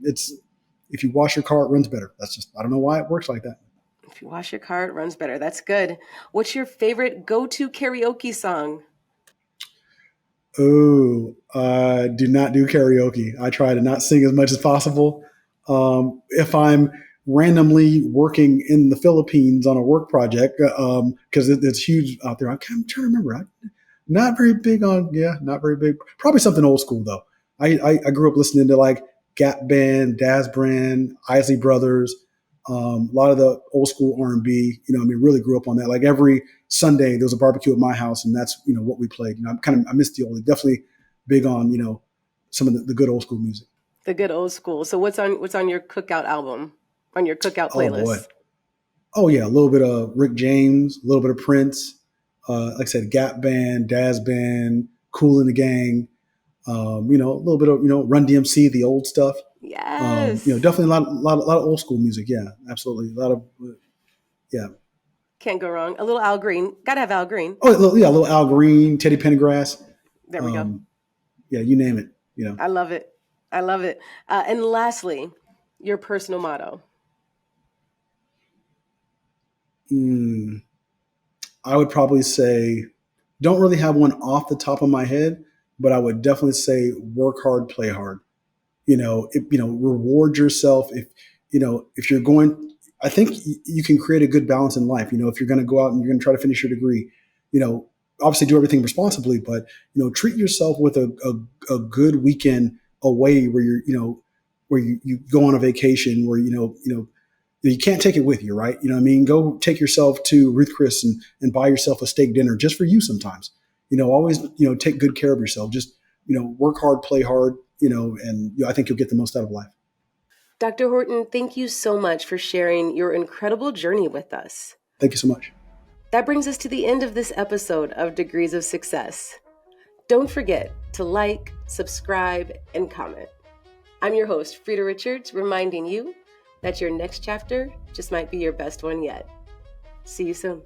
it's, if you wash your car, it runs better. I don't know why it works like that. If you wash your car, it runs better. That's good. What's your favorite go-to karaoke song? Oh, I do not do karaoke. I try to not sing as much as possible. If I'm randomly working in the Philippines on a work project, because it's huge out there, I'm trying to remember. Not very big. Probably something old school though. I grew up listening to like Gap Band, Daz Brand, Isley Brothers, a lot of the old school R&B. Really grew up on that. Like every Sunday there was a barbecue at my house, and that's what we played. I miss the old. Definitely big on some of the good old school music. The good old school. So what's on your cookout album? On your cookout playlist? Oh boy. Oh yeah, a little bit of Rick James, a little bit of Prince. Like I said, Gap Band, Daz Band, Kool and the Gang. A little bit of Run DMC, the old stuff. Yes. Definitely a lot of old school music. Yeah, absolutely. A lot of yeah. Can't go wrong. A little Al Green. Gotta have Al Green. Oh yeah, a little Al Green, Teddy Pendergrass. There we go. Yeah, you name it. I love it. And lastly, your personal motto. I would probably say, don't really have one off the top of my head, but I would definitely say work hard, play hard. Reward yourself. If you're going, I think you can create a good balance in life. If you're going to go out and you're going to try to finish your degree, obviously do everything responsibly, but, treat yourself with a good weekend away where where you go on a vacation where, you can't take it with you, right? Go take yourself to Ruth Chris and buy yourself a steak dinner just for you sometimes. Always, take good care of yourself. Just, work hard, play hard, and I think you'll get the most out of life. Dr. Horton, thank you so much for sharing your incredible journey with us. Thank you so much. That brings us to the end of this episode of Degrees of Success. Don't forget to like, subscribe, and comment. I'm your host, Freda Richards, reminding you that your next chapter just might be your best one yet. See you soon.